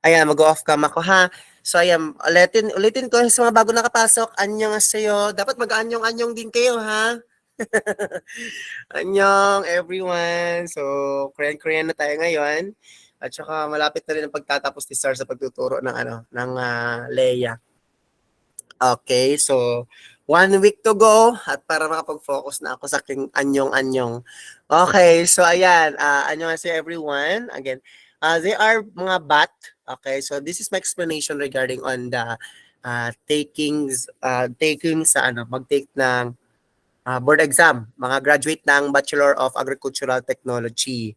Ayan, mag-off cam ako ha. So ayan, ulitin ko sa mga bago nakapasok, annyeonghaseyo. Dapat mag-anyong-anyong din kayo ha. Annyeong everyone. So, Korean na tayo ngayon. At saka malapit na rin ang pagtatapos ni Star sa pagtuturo ng Leia. Okay, so 1 week to go at para makapag-focus na ako sa aking anyong-anyong. Okay, so ayan, annyeonghaseyo everyone. Again, they are mga bat. Okay, so this is my explanation regarding on the taking sa mag-take ng board exam, mga graduate ng Bachelor of Agricultural Technology.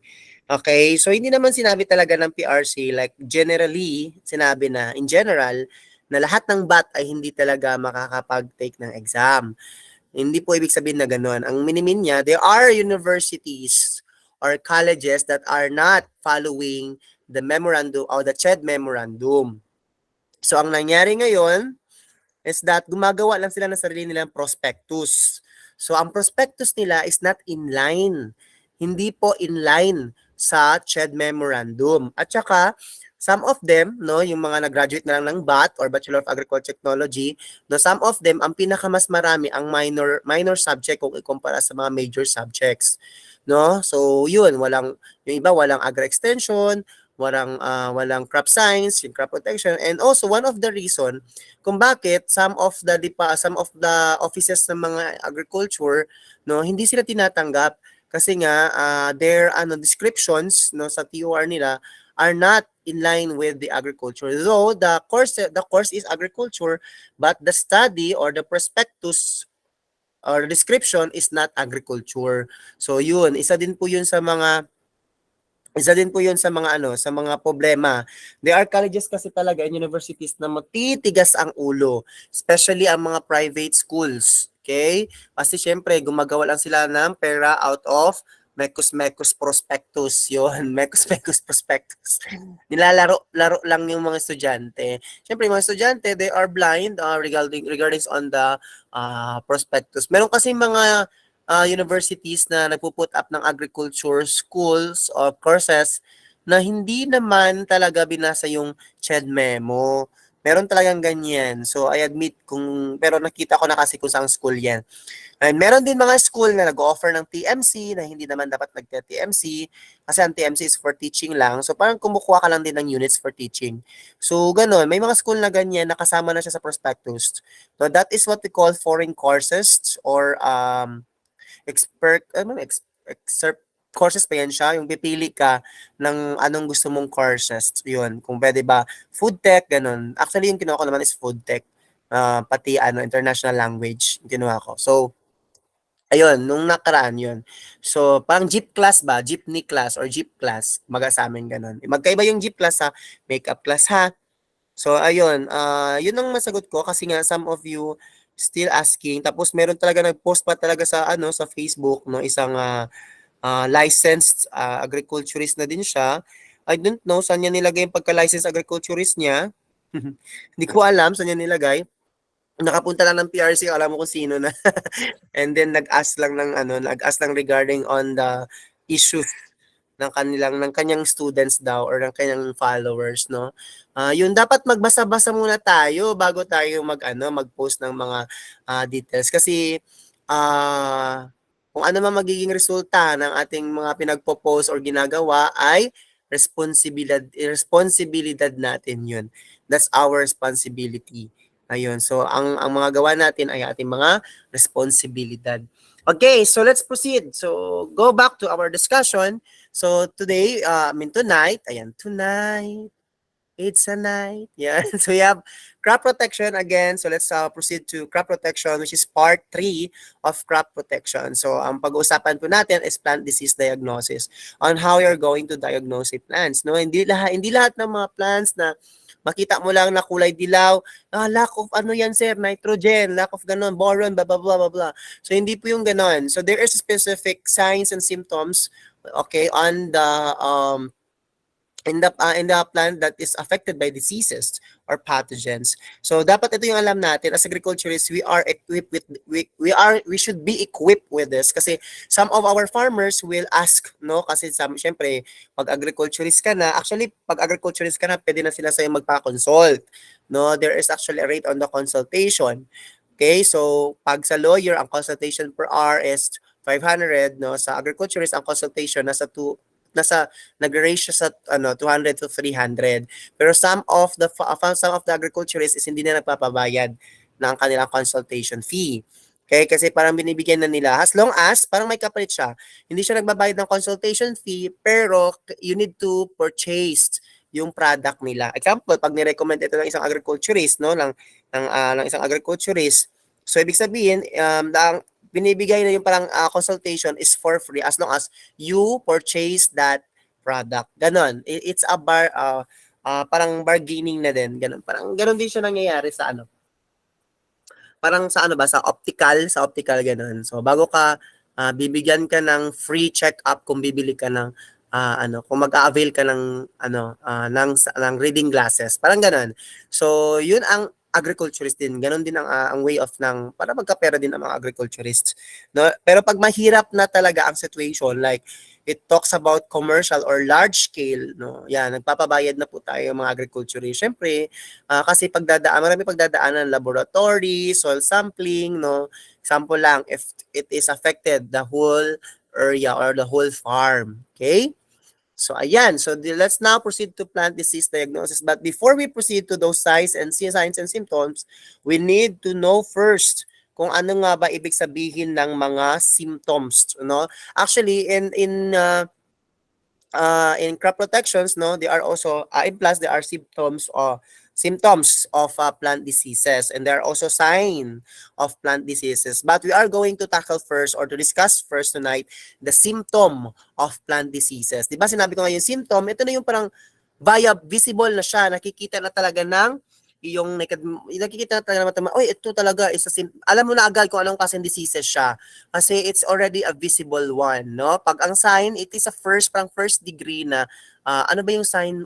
Okay, so hindi naman sinabi talaga ng PRC, like generally, sinabi na in general, na lahat ng BAT ay hindi talaga makakapag-take ng exam. Hindi po ibig sabihin na gano'n. Ang minimin niya, there are universities or colleges that are not following the memorandum or the CHED memorandum. So ang nangyari ngayon is that gumagawa lang sila ng sarili nilang prospectus. So ang prospectus nila is not in line. Hindi po in line sa CHED memorandum. At saka some of them, no, yung mga nag-graduate na lang ng BAT or Bachelor of Agricultural Technology, no, some of them ang pinakamas marami ang minor subject kung ikumpara sa mga major subjects. No? So yun, yung iba walang agri-extension, walang crop science, yung crop protection, and also one of the reason kung bakit some of the offices ng mga agriculture, no, hindi sila tinatanggap kasi nga their descriptions, no, sa TOR nila are not in line with the agriculture. Though the course is agriculture, but the study or the prospectus or description is not agriculture. So yun, isa din po yun sa mga sa mga problema. There are colleges kasi talaga and universities na matitigas ang ulo, especially ang mga private schools. Okay? Kasi syempre, gumagawa lang sila ng pera out of Mecus prospectus yun. Mecus prospectus. Nilalaro-laro lang yung mga estudyante. Syempre, yung mga estudyante, they are blind regarding on the prospectus. Meron kasi mga universities na nagpo-put up ng agriculture schools or courses na hindi naman talaga binasa yung CHED memo. Meron talagang ganyan. So, I admit pero nakita ko na kasi kung saan school yan. And meron din mga school na nag-offer ng TMC na hindi naman dapat nagka-TMC kasi ang TMC is for teaching lang. So, parang kumukuha ka lang din ng units for teaching. So, ganun. May mga school na ganyan, nakasama na siya sa prospectus. So, that is what we call foreign courses or excerpt courses pa yan siya, yung pipili ka ng anong gusto mong courses. Yun, kung pwede ba, food tech, ganun. Actually, yung kinuha ko naman is food tech. Pati international language, yung kinuha ko. So, ayun, nung nakaraan yun. So, parang jeep class ba? Jeepney class or jeep class. Maga sa amin ganun. Magkaiba yung jeep class ha, makeup class ha. So, ayun, yun ang masagot ko kasi nga some of you still asking. Tapos meron talaga nag-post pa talaga sa sa Facebook no isang licensed agriculturist na din siya. I don't know saan niya nilagay yung pagka-licensed agriculturist niya. Hindi ko alam saan niya nilagay. Nakapunta lang ng PRC, alam mo kung sino na. And then nag-ask lang regarding on the issues ng kanyang students daw or ng kanyang followers, no. Yun dapat magbasa-basa muna tayo bago tayo mag-post ng mga details kasi kung ano man magiging resulta ng ating mga pinagpo-post or ginagawa ay responsibilidad natin yun. That's our responsibility. Ayun. So ang mga gawa natin ay ating mga responsibilidad. Okay, so let's proceed. So go back to our discussion. So today, tonight, it's a night. Yeah. So we have crop protection again. So let's proceed to crop protection, which is part 3 of crop protection. So ang pag-uusapan po natin is plant disease diagnosis on how you're going to diagnose plants. No, hindi lahat ng mga plants na makita mo lang na kulay dilaw, lack of yan sir, nitrogen, lack of ganon, boron, blah blah blah blah blah. So hindi po yung ganon. So there is specific signs and symptoms, okay, on the in the plant that is affected by diseases or pathogens. So dapat ito yung alam natin as agriculturists, we are equipped with we should be equipped with this kasi some of our farmers will ask, no, kasi syempre pag agriculturist ka na, actually pag agriculturist ka na, pwede na sila sa magpa-consult. No, there is actually a rate on the consultation. Okay, so pag sa lawyer ang consultation per hour is 500, no, sa agriculturist ang consultation nasa nagre-range siya sa 200 to 300. Pero some of the agriculturists is hindi na nagpapabayad ng kanilang consultation fee. Okay, kasi parang binibigyan na nila as long as parang may kapalit siya. Hindi siya nagbabayad ng consultation fee pero you need to purchase yung product nila. Example, pag ni-recommend ito ng isang agriculturist, no, ng isang agriculturist, so ibig sabihin binibigay na yung parang consultation is for free as long as you purchase that product. Ganon. It's a parang bargaining na din. Ganon. Parang ganon din siya nangyayari sa parang sa sa optical ganon. So bago ka bibigyan ka ng free check-up kung bibili ka ng kung mag-a-avail ka ng ng reading glasses. Parang ganon. So yun ang agriculturist din. Ganon din ang way of para magkapera din ang mga agriculturists. No? Pero pag mahirap na talaga ang situation, like it talks about commercial or large scale, no? Yan, nagpapabayad na po tayo mga agriculturists. Syempre, kasi marami pagdadaanan laboratory, soil sampling, no? Example lang, if it is affected the whole area or the whole farm. Okay? So ayan, so let's now proceed to plant disease diagnosis. But before we proceed to those signs and symptoms, we need to know first kung ano nga ba ibig sabihin ng mga symptoms, no? Actually in crop protections, no, there are also in plants there are symptoms of plant diseases, and there are also signs of plant diseases. But we are going to tackle first or to discuss first tonight the symptom of plant diseases. Di ba sinabi ko nga yung symptom, ito na yung parang visible na siya, nakikita na talaga ng nakikita na talaga naman, ito talaga is alam mo na agad kung anong klaseng diseases siya kasi it's already a visible one, no? Pag ang sign, it is a first degree na ano ba yung sign,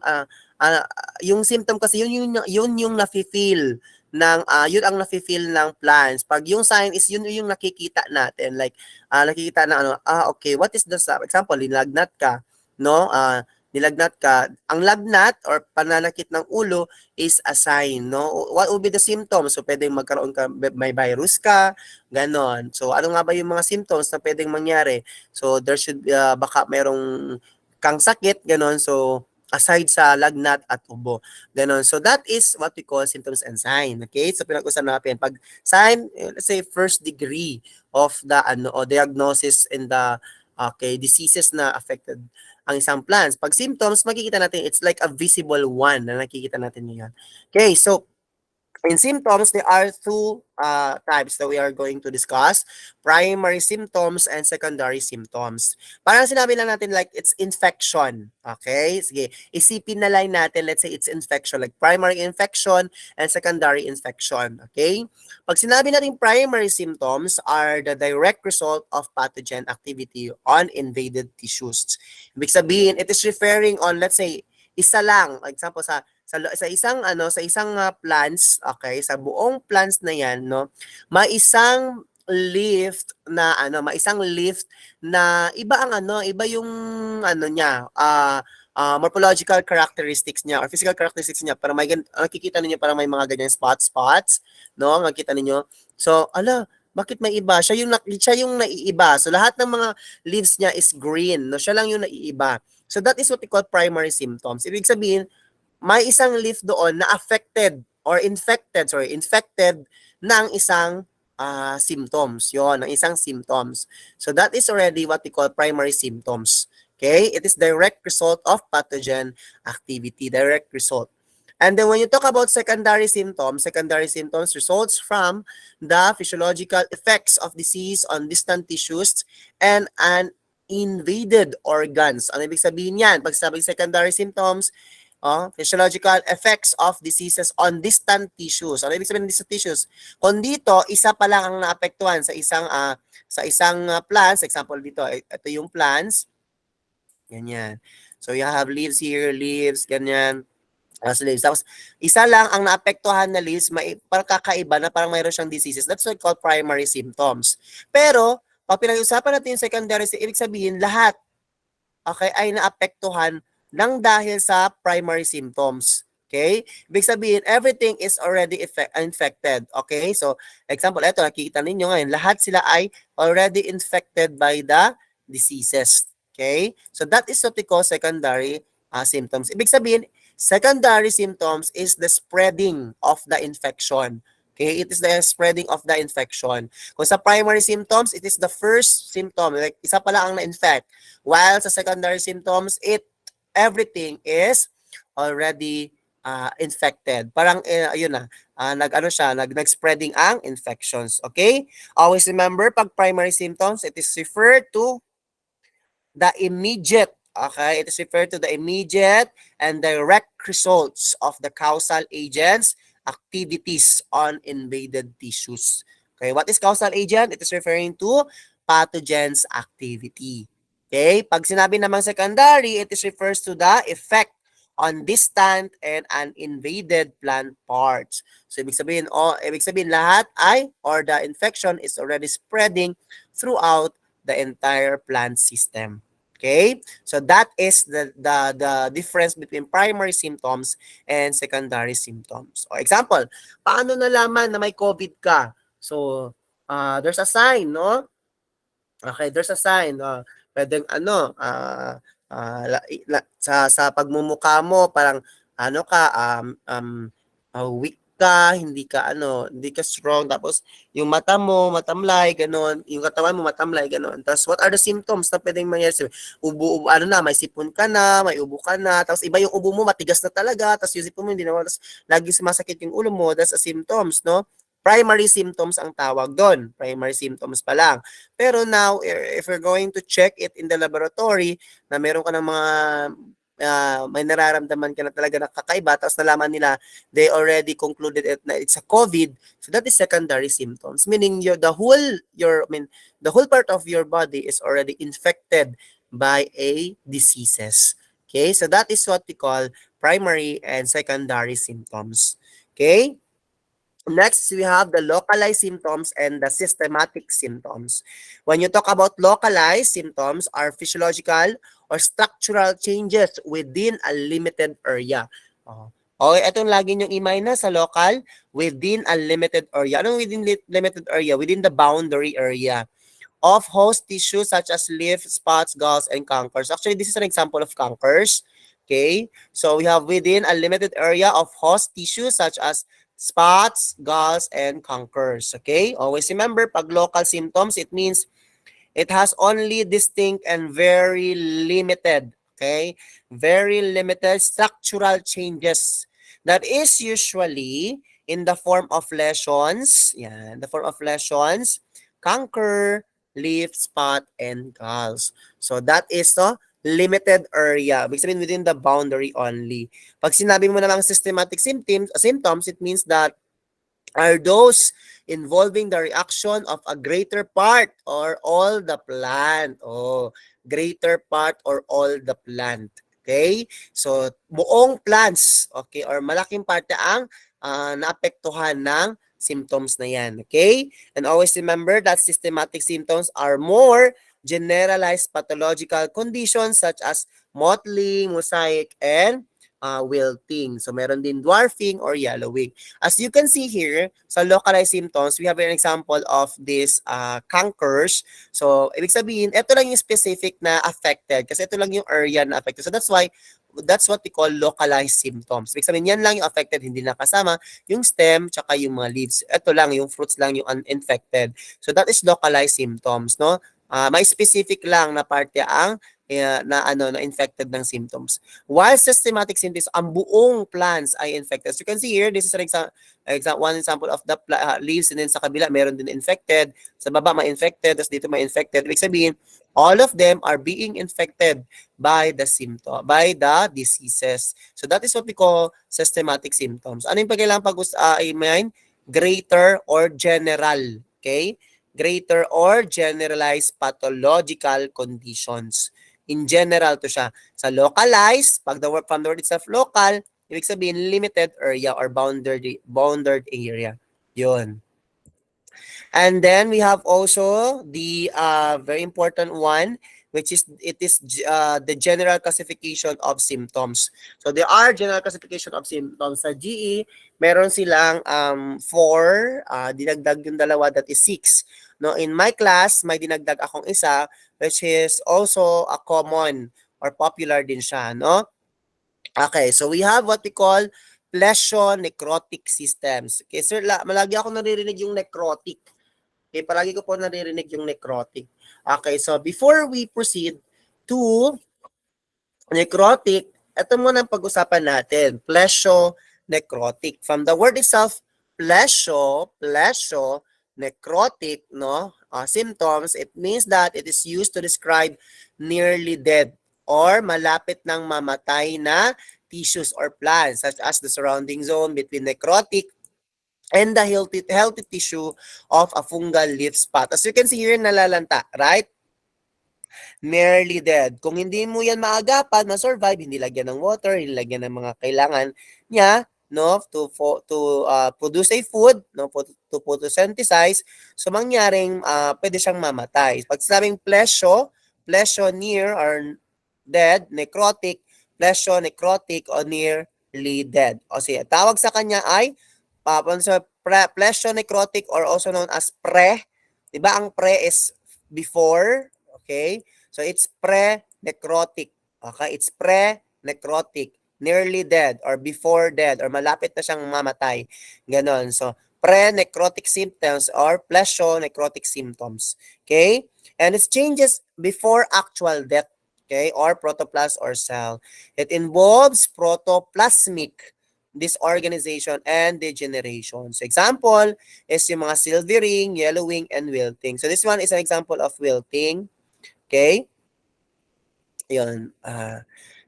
yung symptom kasi yun yung nafi-feel ng yun ang nafi-feel ng plants. Pag yung sign is yun yung nakikita natin, like nakikita na okay, what is the example, nilagnat ka, no? Nilagnat ka, ang lagnat or pananakit ng ulo is a sign, no? What would be the symptoms? So, pwedeng magkaroon ka, may virus ka, ganon. So, ano nga ba yung mga symptoms na pwedeng mangyari? So, there should, baka mayroong kang sakit, ganon. So, aside sa lagnat at ubo, ganon. So, that is what we call symptoms and sign, okay? So, pinag-usapan natin. Pag sign, let's say, first degree of the, diagnosis in the, diseases na affected ang isang plants. Pag symptoms, makikita natin it's like a visible one na nakikita natin ngayon. Okay, so in symptoms, there are two types that we are going to discuss. Primary symptoms and secondary symptoms. Parang sinabi lang natin like it's infection. Okay? Sige, isipin na lang natin, let's say it's infection. Like primary infection and secondary infection. Okay? Pag sinabi natin primary symptoms are the direct result of pathogen activity on invaded tissues. Ibig sabihin, it is referring on, let's say, isa lang. Example, sa isang plants, okay, sa buong plants na yan, no, may isang lift na iba iba yung niya, morphological characteristics niya or physical characteristics niya. Para nakikita niyo parang may mga ganyan spots, no, makita niyo. So, bakit may iba? Siya yung naiiba. So, lahat ng mga leaves niya is green, no, siya lang yung naiiba. So, that is what we call primary symptoms. Ibig sabihin, may isang leaf doon na infected ng isang symptoms. Yon, ng isang symptoms. So that is already what we call primary symptoms. Okay? It is direct result of pathogen activity, direct result. And then when you talk about secondary symptoms results from the physiological effects of disease on distant tissues and invaded organs. Ano ibig sabihin yan? Pag sabing secondary symptoms, physiological effects of diseases on distant tissues. Ano ibig sabihin ng distant tissues? Kung dito, isa pa lang ang naapektuhan sa isang plants, example dito, ito yung plants, ganyan. So you have leaves here, leaves, ganyan. As leaves. Tapos, isa lang ang naapektuhan na leaves, may parang kakaiba na parang mayroon siyang diseases. That's what called primary symptoms. Pero, pag pinag-usapan natin yung secondary, ibig sabihin, lahat, okay, ay naapektuhan ng dahil sa primary symptoms. Okay? Ibig sabihin, everything is already infected. Okay? So, example, ito, nakikita ninyo ngayon, lahat sila ay already infected by the diseases. Okay? So, that is what we call secondary symptoms. Ibig sabihin, secondary symptoms is the spreading of the infection. Okay? It is the spreading of the infection. Kung sa primary symptoms, it is the first symptom. Like, isa pala ang na-infect. While sa secondary symptoms, everything is already infected. Parang ayun na, nag-spreading ang infections. Okay? Always remember, pag primary symptoms, it is referred to the immediate, okay? It is referred to the immediate and direct results of the causal agents activities on invaded tissues. Okay, what is causal agent? It is referring to pathogens activity. Okay, pag sinabi namang secondary, it is refers to the effect on distant and uninvaded plant parts. So ibig sabihin lahat ay or the infection is already spreading throughout the entire plant system. Okay? So that is the difference between primary symptoms and secondary symptoms. O example, paano nalaman na may COVID ka? So, there's a sign, no? Okay, there's a sign. Pwedeng sa pagmumukha mo, parang ano ka, weak ka, hindi ka strong, tapos yung mata mo, matamlay, ganon, yung katawan mo, matamlay, ganon. Tapos what are the symptoms na pwedeng mangyari? Ubo, may sipon ka na, may ubo ka na, tapos iba yung ubo mo, matigas na talaga, tapos yung sipon mo, hindi na, tapos lagi sumasakit yung ulo mo, that's a symptoms, no? Primary symptoms ang tawag doon. Primary symptoms pa lang. Pero now, if we're going to check it in the laboratory, na meron ka ng mga may nararamdaman ka na talaga na kakaiba, tapos nalaman nila, they already concluded it na it's a COVID, so that is secondary symptoms. Meaning, the whole part of your body is already infected by a diseases. Okay, so that is what we call primary and secondary symptoms. Okay? Next, we have the localized symptoms and the systematic symptoms. When you talk about localized symptoms are physiological or structural changes within a limited area. Okay, itong lagi niyong imay na sa local, within a limited area. Anong within limited area? Within the boundary area of host tissues such as leaf, spots, galls, and cankers. Actually, this is an example of cankers. Okay, so we have within a limited area of host tissues such as spots, galls, and cankers. Okay, always remember, pag local symptoms, it means it has only distinct and very limited, okay, very limited structural changes that is usually in the form of lesions, in the form of lesions, canker, leaf, spot, and galls. So that is the limited area. Ibig sabihin within the boundary only. Pag sinabi mo namang systematic symptoms, it means that are those involving the reaction of a greater part or all the plant. Greater part or all the plant. Okay? So, buong plants, okay, or malaking parte ang naapektuhan ng symptoms na yan. Okay? And always remember that systematic symptoms are more generalized pathological conditions such as mottling, mosaic, and wilting. So, meron din dwarfing or yellowing. As you can see here, sa localized symptoms, we have an example of this cankers. So, ibig sabihin, ito lang yung specific na affected kasi ito lang yung area na affected. So, that's what we call localized symptoms. Ibig sabihin, yan lang yung affected, hindi na kasama yung stem tsaka yung mga leaves. Ito lang, yung fruits lang yung uninfected. So, that is localized symptoms, no? May specific lang na parte ang na infected ng symptoms. While systematic symptoms, ang buong plants ay infected. So you can see here, this is one example of the leaves, and then sa kabila meron din infected, sa baba may infected, tapos dito may infected. Ibig sabihin, all of them are being infected by the diseases. So that is what we call systematic symptoms. Ano yung kailangan pag-i-mind? Greater or general. Okay? Greater or generalized pathological conditions. In general to siya. Sa localized, pag from the word itself local, ibig sabihin limited area or bounded area. Yun. And then we have also the very important one, which is the general classification of symptoms. So there are general classification of symptoms. Sa GE, meron silang 4, dinagdag yung dalawa, that is 6. No, in my class, may dinagdag akong isa, which is also a common or popular din siya, no? Okay, so we have what we call plesionecrotic systems. Okay, sir, malagi ako naririnig yung necrotic. Okay, palagi ko po naririnig yung necrotic. Okay, so before we proceed to necrotic, ito muna ang pag-usapan natin. Plesionecrotic. From the word itself, necrotic, no? Symptoms, it means that it is used to describe nearly dead or malapit ng mamatay na tissues or plants, such as the surrounding zone between necrotic and the healthy tissue of a fungal leaf spot. As you can see here, nalalanta, right? Nearly dead. Kung hindi mo yan maagapan, ma-survive, hindi lagyan ng water, hindi lagyan ng mga kailangan niya, no, to produce a food, no, to photosynthesize, so mangyaring pwede siyang mamatay. Pag sinabing plesio near or dead, necrotic, necrotic o nearly dead. O sige, tawag sa kanya ay plesionecrotic or also known as pre. Diba ang pre is before, okay? So it's pre-necrotic. Okay, it's pre-necrotic, nearly dead or before dead or malapit na siyang mamatay. Ganon. So pre-necrotic symptoms or plesionecrotic symptoms. Okay? And it changes before actual death. Okay? Or protoplast or cell. It involves protoplasmic disorganization and degeneration. So example is yung mga silvering, yellowing, and wilting. So this one is an example of wilting. Okay? Yun.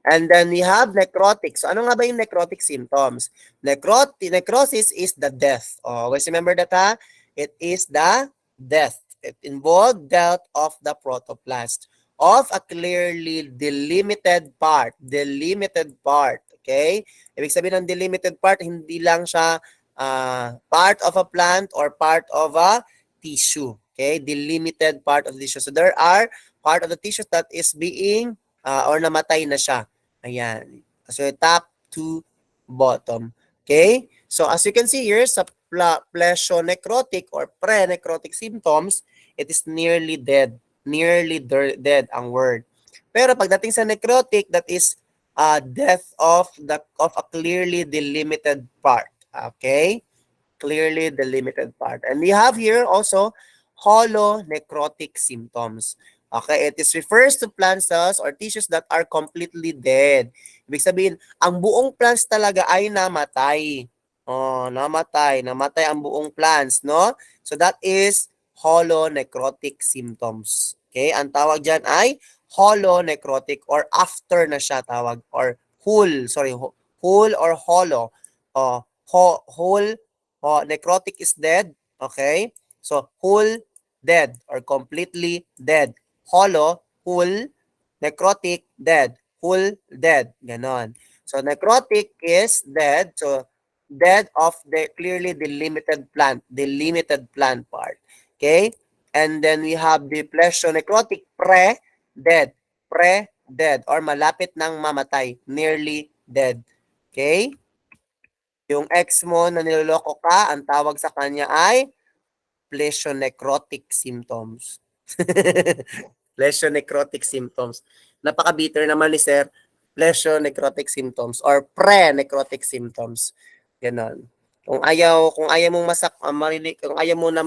And then we have necrotic. So ano nga ba yung necrotic symptoms? Necrosis is the death. Always remember that, ha? It is the death. It involved death of the protoplast of a clearly delimited part. Delimited part. Okay? Ibig sabihin ng delimited part, hindi lang siya part of a plant or part of a tissue. Okay? Delimited part of the tissue. So there are part of the tissue that is being or namatay na siya. Ayan. So top to bottom. Okay? So as you can see here, sa plesionecrotic or pre-necrotic symptoms, it is nearly dead. Nearly dead ang word. Pero pagdating sa necrotic, that is death of a clearly delimited part. Okay? Clearly delimited part. And we have here also holonecrotic symptoms. Okay, it refers to plant cells or tissues that are completely dead. Ibig sabihin, ang buong plants talaga ay namatay. Namatay ang buong plants, no? So that is holonecrotic symptoms. Okay, ang tawag diyan ay holonecrotic or after na siya tawag or whole or holo. Whole necrotic is dead, okay? So whole dead or completely dead. Holo, whole, necrotic, dead. Whole, dead. Ganon. So necrotic is dead. So dead of the clearly delimited plant part. Okay? And then we have the plesionecrotic, pre-dead. Pre-dead or malapit ng mamatay. Nearly dead. Okay? Yung ex mo na niloloko ka, ang tawag sa kanya ay plesionecrotic symptoms. Plesionecrotic symptoms. Napaka-bitter naman ni Sir. Plesionecrotic symptoms or pre-necrotic symptoms. Ganon. Kung ayaw mong marinig, kung ayaw mo na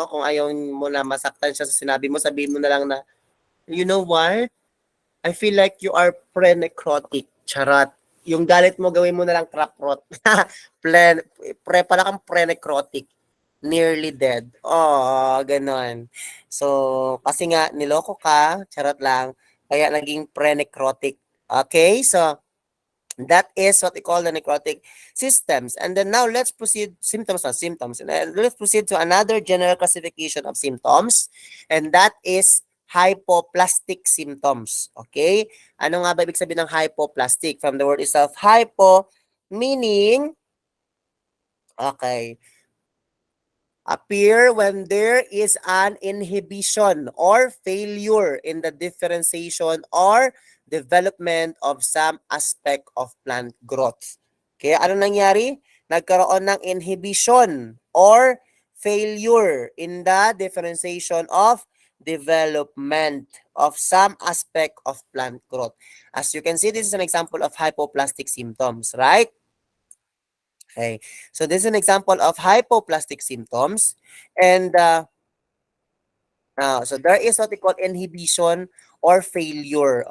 kung ayaw mo na masaktan siya sa sinabi mo, sabihin mo na lang na, you know what? I feel like you are pre-necrotic. Charot. Yung galit mo, gawin mo na lang craprot. Pala kang pre-necrotic. Nearly dead. Ganon. So, kasi nga, niloko ka, charot lang, kaya naging pre-necrotic. Okay, so, that is what we call the necrotic systems. And then now, let's proceed, symptoms. And let's proceed to another general classification of symptoms, and that is hypoplastic symptoms. Okay? Ano nga ba ibig sabihin ng hypoplastic? From the word itself, hypo, meaning, okay, appear when there is an inhibition or failure in the differentiation or development of some aspect of plant growth. Okay, ano nangyari? Nagkaroon ng inhibition or failure in the differentiation of development of some aspect of plant growth. As you can see, this is an example of hypoplastic symptoms, right? Okay, so this is an example of hypoplastic symptoms. And so there is what we call inhibition or failure.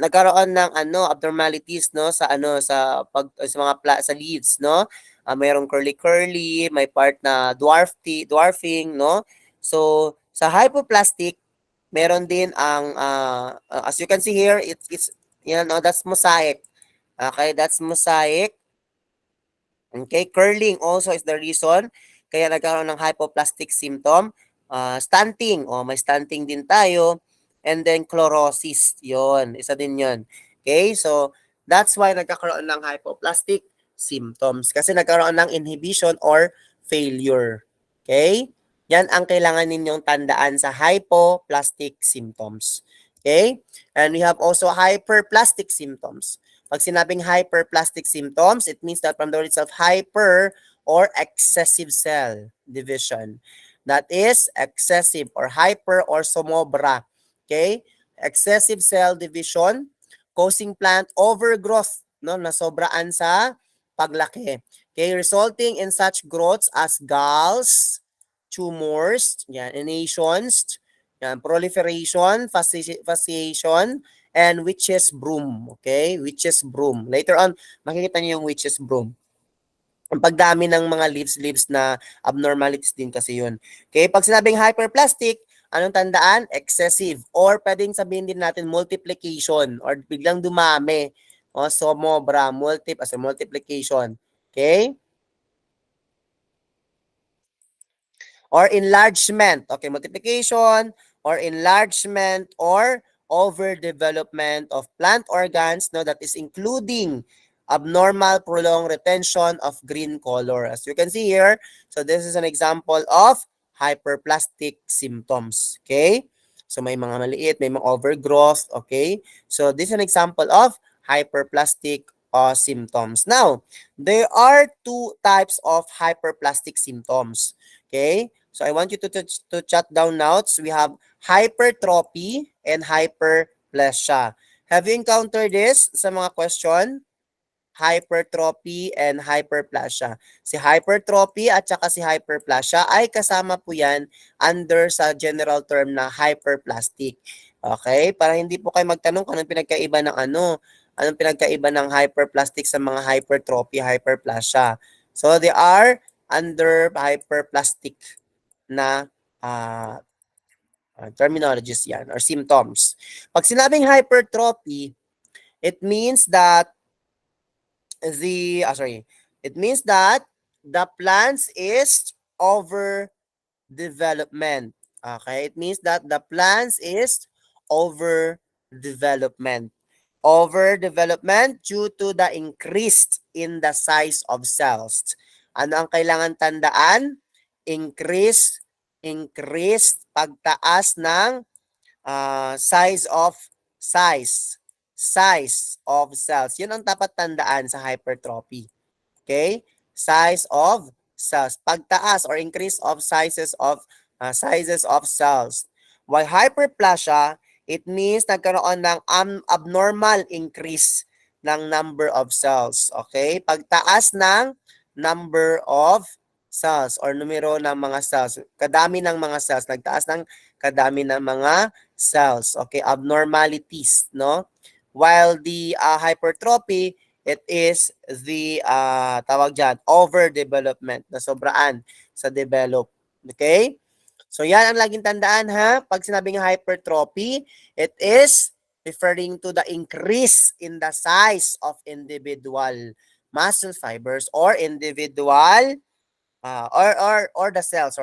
Nagkaroon ng abnormalities no sa sa mga sa leaves no. Mayroong curly may part na dwarfing no. So sa hypoplastic meron din ang as you can see here it's that's mosaic. Okay, that's mosaic. Okay, curling also is the reason kaya nagkaroon ng hypoplastic symptom. Stunting, may stunting din tayo. And then chlorosis, yon isa din yon. Okay, so that's why nagkakaroon ng hypoplastic symptoms kasi nagkaroon ng inhibition or failure. Okay? Yan ang kailangan ninyong tandaan sa hypoplastic symptoms. Okay? And we have also hyperplastic symptoms. Pag sinabing hyperplastic symptoms, it means that from the word itself, hyper or excessive cell division. That is excessive or hyper or sumobra. Okay? Excessive cell division causing plant overgrowth, no, na sobraan sa paglaki. Okay, resulting in such growths as galls, tumors, yan, enations, yan, proliferation, fasciation, and witch's broom. Okay? Witch's broom. Later on, makikita niyo yung witch's broom. Ang pagdami ng mga leaves na abnormalities din kasi yun. Okay? Pag sinabing hyperplastic, anong tandaan? Excessive. Or pwedeng sabihin din natin multiplication or biglang dumami. O, sumobra, multiplication. Okay? Or enlargement. Okay, multiplication or enlargement or overdevelopment of plant organs, no, that is including abnormal prolonged retention of green color. As you can see here, so this is an example of hyperplastic symptoms. Okay? So may mga maliit, may mga overgrowth. Okay? So this is an example of hyperplastic symptoms. Now, there are two types of hyperplastic symptoms. Okay? So I want you to jot down notes. We have hypertrophy and hyperplasia. Have you encountered this sa mga question? Hypertrophy and hyperplasia. Si hypertrophy at saka si hyperplasia ay kasama po yan under sa general term na hyperplastic. Okay? Para hindi po kayo magtanong kung anong pinagkaiba ng anong pinagkaiba ng hyperplastic sa mga hypertrophy, hyperplasia. So they are under hyperplastic na terminologies yan or symptoms. Pag sinabing hypertrophy, it means that the plants is overdevelopment. Okay, it means that the plants is overdevelopment. Overdevelopment due to the increase in the size of cells. Ano ang kailangan tandaan? Increase pagtaas ng size of cells. Yun ang dapat tandaan sa hypertrophy. Okay? Size of cells. Pagtaas or increase of sizes of cells. While hyperplasia, it means nagkaroon ng abnormal increase ng number of cells. Okay? Pagtaas ng number of cells or numero ng mga cells. Kadami ng mga cells. Nagtaas ng kadami ng mga cells. Okay? Abnormalities, no? While the hypertrophy, it is the tawag dyan, overdevelopment, na sobraan sa develop. Okay? So yan ang laging tandaan ha. Pag sinabing hypertrophy, it is referring to the increase in the size of individual muscle fibers or individual or the cells.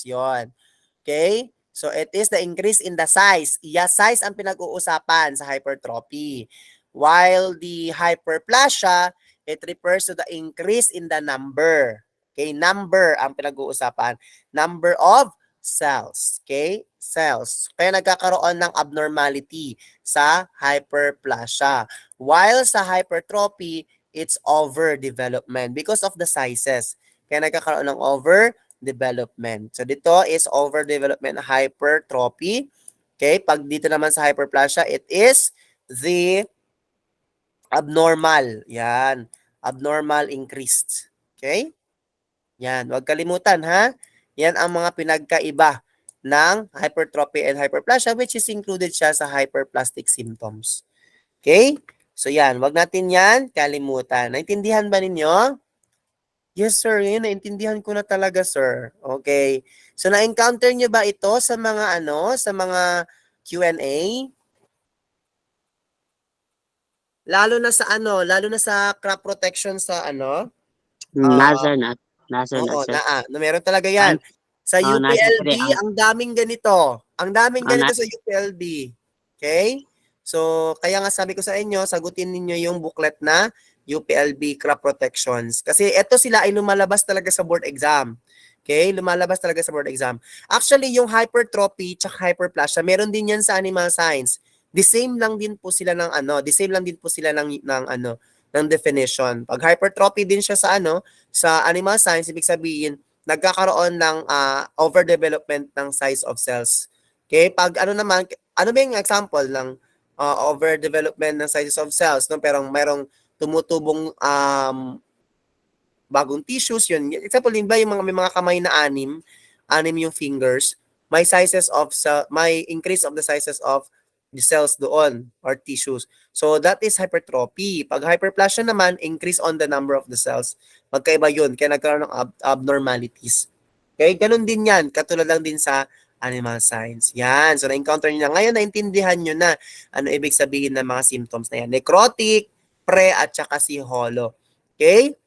Yon. Okay? So it is the increase in the size. Size ang pinag-uusapan sa hypertrophy. While the hyperplasia, it refers to the increase in the number. Okay, number ang pinag-uusapan. Number of cells. Okay, cells. Kaya nagkakaroon ng abnormality sa hyperplasia. While sa hypertrophy, it's overdevelopment because of the sizes. Kaya nagkakaroon ng overdevelopment. So dito is overdevelopment hypertrophy. Okay, pag dito naman sa hyperplasia, it is the abnormal. Yan. Abnormal increased. Okay? Yan. Huwag kalimutan ha. Yan ang mga pinagkaiba ng hypertrophy and hyperplasia which is included siya sa hyperplastic symptoms. Okay? So yan. Huwag natin yan kalimutan. Naintindihan ba ninyo? Yes, sir. Yun, naintindihan ko na talaga, sir. Okay. So, na-encounter nyo ba ito sa mga sa mga Q&A? Lalo na sa crop protection sa Nasa na, oo, sir. meron talaga yan. Sa nasa UPLB, pre, ang daming ganito. Ang daming ganito nasa sa UPLB. Okay? So, kaya nga sabi ko sa inyo, sagutin ninyo yung booklet na UPLB crop protections. Kasi ito sila ay lumalabas talaga sa board exam. Okay? Lumalabas talaga sa board exam. Actually, yung hypertrophy tsaka hyperplasia, meron din yan sa animal science. The same lang din po sila ng definition. Pag hypertrophy din siya sa animal science, ibig sabihin nagkakaroon ng overdevelopment ng size of cells. Okay? Pag ano ba yung example ng overdevelopment ng sizes of cells, no? Pero merong tumutubong bagong tissues, yun. Example, din ba yung may mga kamay na anim yung fingers, may increase of the sizes of the cells doon or tissues. So that is hypertrophy. Pag hyperplasia naman, increase on the number of the cells. Magkaiba yun, kaya nagkaroon ng abnormalities. Okay, ganun din yan, katulad lang din sa animal science. Yan, so na-encounter nyo na. Ngayon, naintindihan nyo na ano ibig sabihin ng mga symptoms na yan. Necrotic, pre, at saka si holo. Okay?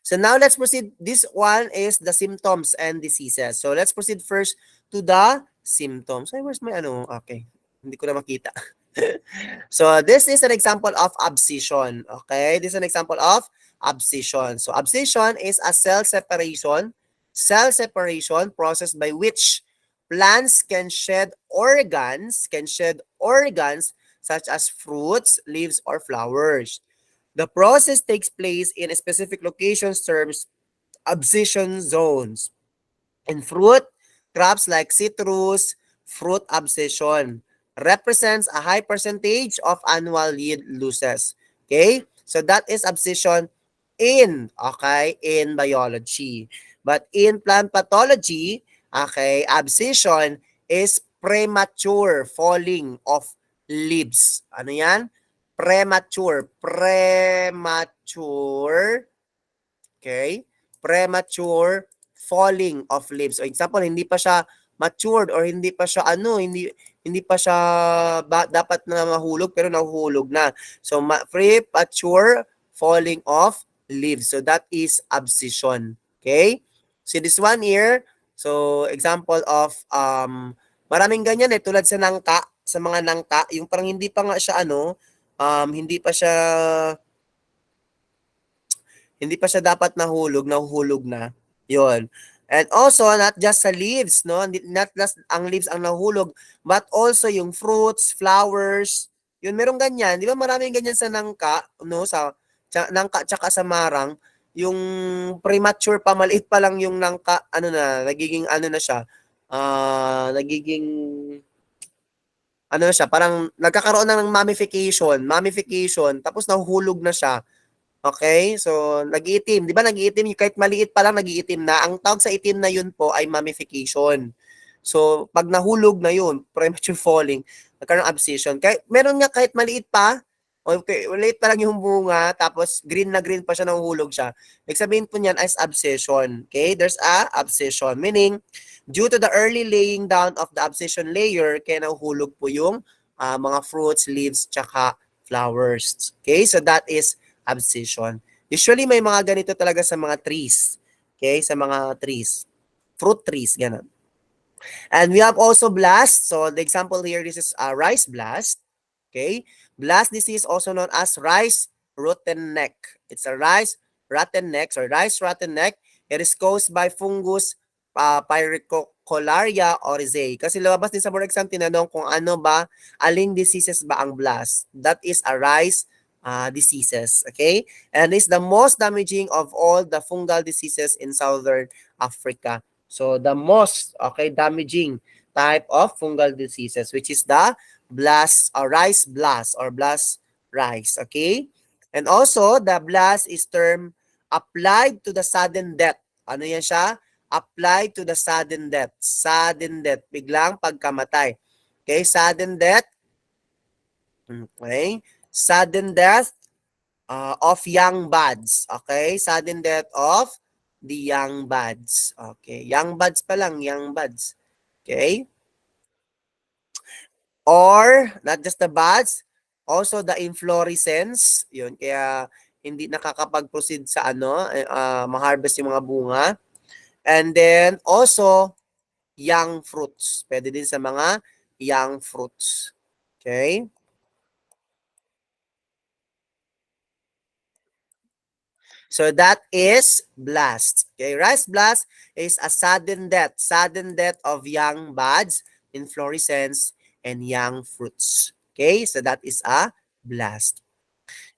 So now let's proceed. This one is the symptoms and diseases. So let's proceed first to the symptoms. Ay, where's my Okay. Hindi ko na makita. So this is an example of abscission. Okay? This is an example of abscission. So abscission is a cell separation process by which plants can shed organs such as fruits, leaves, or flowers. The process takes place in a specific locations termed abscission zones. In fruit, crops like citrus, fruit abscission represents a high percentage of annual yield losses. Okay? So that is abscission in biology. But in plant pathology, abscission is premature falling of leaves. Ano yan? Premature. Okay? Premature falling of leaves. So example, hindi pa siya matured or hindi pa siya hindi pa siya dapat na mahulog pero nahuhulog na. So premature falling of leaves. So that is abscission. Okay? See this one here. So example of maraming ganyan tulad sa nangka, sa mga nangka, yung parang hindi pa nga siya hindi pa siya dapat nahuhulog na. 'Yon. And also not just sa leaves, no? Not just ang leaves ang nahulog, but also yung fruits, flowers. 'Yun merong ganyan. 'Di ba maraming ganyan sa nangka, no? Sa nangka tsaka sa marang, yung premature pa, maliit pa lang yung nangka, nagiging na siya. Nagiging parang nagkakaroon na ng mummification, tapos nahuhulog na siya. Okay? So, nag-iitim. Di ba nag-iitim? Kahit maliit pa lang, nag-iitim na. Ang tawag sa itim na yun po ay mummification. So, pag nahulog na yun, premature falling, nagkaroon ng abscission. Meron nga kahit maliit pa, okay, maliit pa lang yung bunga, tapos green na green pa siya, nahuhulog siya. Ibig sabihin po niyan as abscission. Okay? There's a abscission. Meaning, due to the early laying down of the abscission layer, kaya nahuhulog po yung mga fruits, leaves, tsaka flowers. Okay? So, that is abscission. Usually, may mga ganito talaga sa mga trees. Okay? Sa mga trees. Fruit trees, gano'n. And we have also blast. So the example here, this is a rice blast. Okay. Blast disease, also known as rice rotten neck. It's a rice rotten neck, or rice rotten neck. It is caused by fungus Pyrrhocolaria oryzae. Kasi lumabas din sa board exam, tinanong kung ano ba, aling diseases ba ang blast. That is a rice diseases. Okay. And it's the most damaging of all the fungal diseases in Southern Africa. So the most, okay, damaging type of fungal diseases, which is the blast or rice blast or blast rice, okay? And also, the blast is termed applied to the sudden death. Ano yan siya? Applied to the sudden death. Sudden death. Biglang pagkamatay. Okay, sudden death. Okay, sudden death of young buds. Okay, sudden death of the young buds. Okay, young buds pa lang, young buds. Okay? Or, not just the buds, also the inflorescence. Yun, kaya hindi nakakapag-proceed sa ma-harvest yung mga bunga. And then, also, young fruits. Pwede din sa mga young fruits. Okay? So that is blast. Okay, rice blast is a sudden death of young buds, inflorescence, and young fruits. Okay, so that is a blast.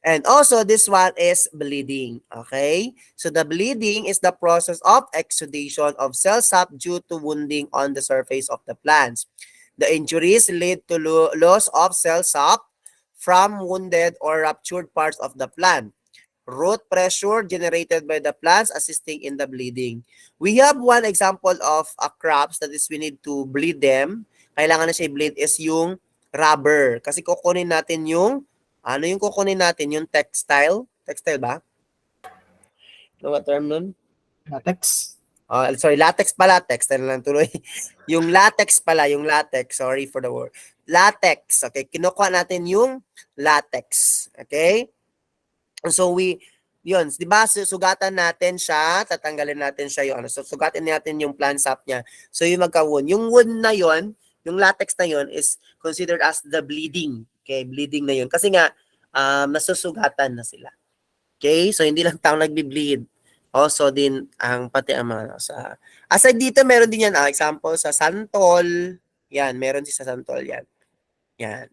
And also this one is bleeding. Okay, so the bleeding is the process of exudation of cell sap due to wounding on the surface of the plants. The injuries lead to loss of cell sap from wounded or ruptured parts of the plant. Root pressure generated by the plants assisting in the bleeding. We have one example of a crops that is we need to bleed them. Kailangan na siya bleed is yung rubber. Kasi kukunin natin yung, yung kukunin natin? Yung textile. Textile ba? Ano ba term nun? Latex. Sorry, latex pala. Textile na lang tuloy. Yung latex pala, yung latex. Sorry for the word. Latex. Okay, kinukuha natin yung latex. Okay? So yun, 'di ba, sugatan natin siya, tatanggalin natin siya yung so sugatin natin yung plant sap niya. So yung magka-wound, yung wound na yon, yung latex na yon is considered as the bleeding. Okay, bleeding na yun kasi nga nasusugatan na sila. Okay? So hindi lang tao nagbi-bleed. Also din ang pati ang mga sa aside dito meron din yan example sa santol. Yan, meron din sa santol yan. Yan.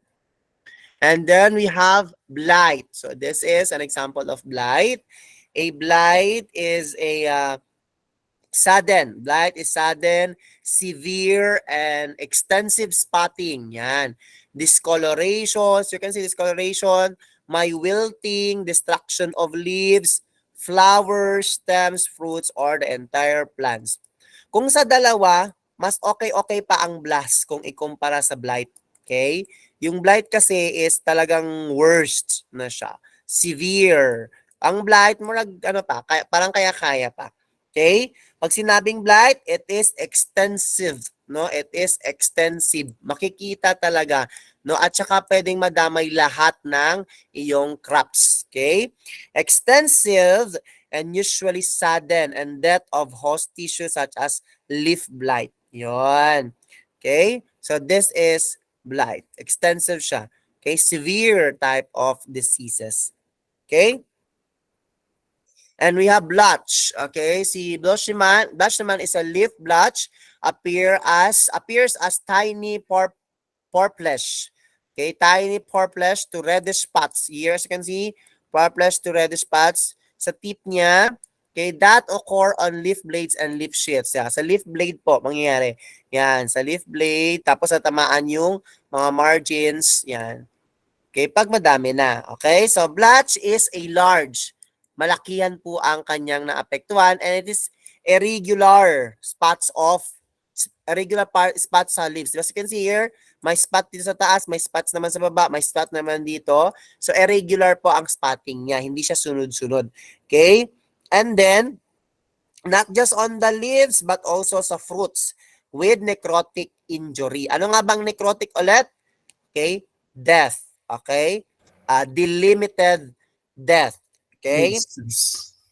And then we have blight. So this is an example of blight. A blight is a sudden. Blight is sudden, severe, and extensive spotting. Yan. Discoloration. So you can see discoloration, may wilting, destruction of leaves, flowers, stems, fruits, or the entire plants. Kung sa dalawa, mas okay pa ang blast kung ikumpara sa blight. Okay? Yung blight kasi is talagang worst na siya. Severe. Ang blight, parang kaya-kaya pa. Okay? Pag sinabing blight, it is extensive. No? It is extensive. Makikita talaga. No? At saka pwedeng madamay lahat ng iyong crops. Okay? Extensive and usually sudden and death of host tissue such as leaf blight. Yon. Okay? So this is blight. Extensive siya. Okay? Severe type of diseases. Okay? And we have blotch. Okay? Si blotch naman is a leaf blotch appears as tiny purplish. Okay? Tiny purplish to reddish spots. Here, as you can see, purplish to reddish spots sa tip niya. Okay, that occur on leaf blades and leaf sheaths. Yeah, sa leaf blade po, mangyayari. Yan, sa leaf blade, tapos natamaan yung mga margins. Yan. Okay, pag madami na. Okay, so blotch is a large. Malakihan po ang kanyang naapektuhan and it is irregular spots sa leaves. As you can see here, may spot dito sa taas, may spots naman sa baba, may spot naman dito. So irregular po ang spotting niya, hindi siya sunod-sunod. Okay? And then, not just on the leaves, but also sa fruits with necrotic injury. Ano nga bang necrotic ulit? Okay? Death. Okay? Delimited death. Okay?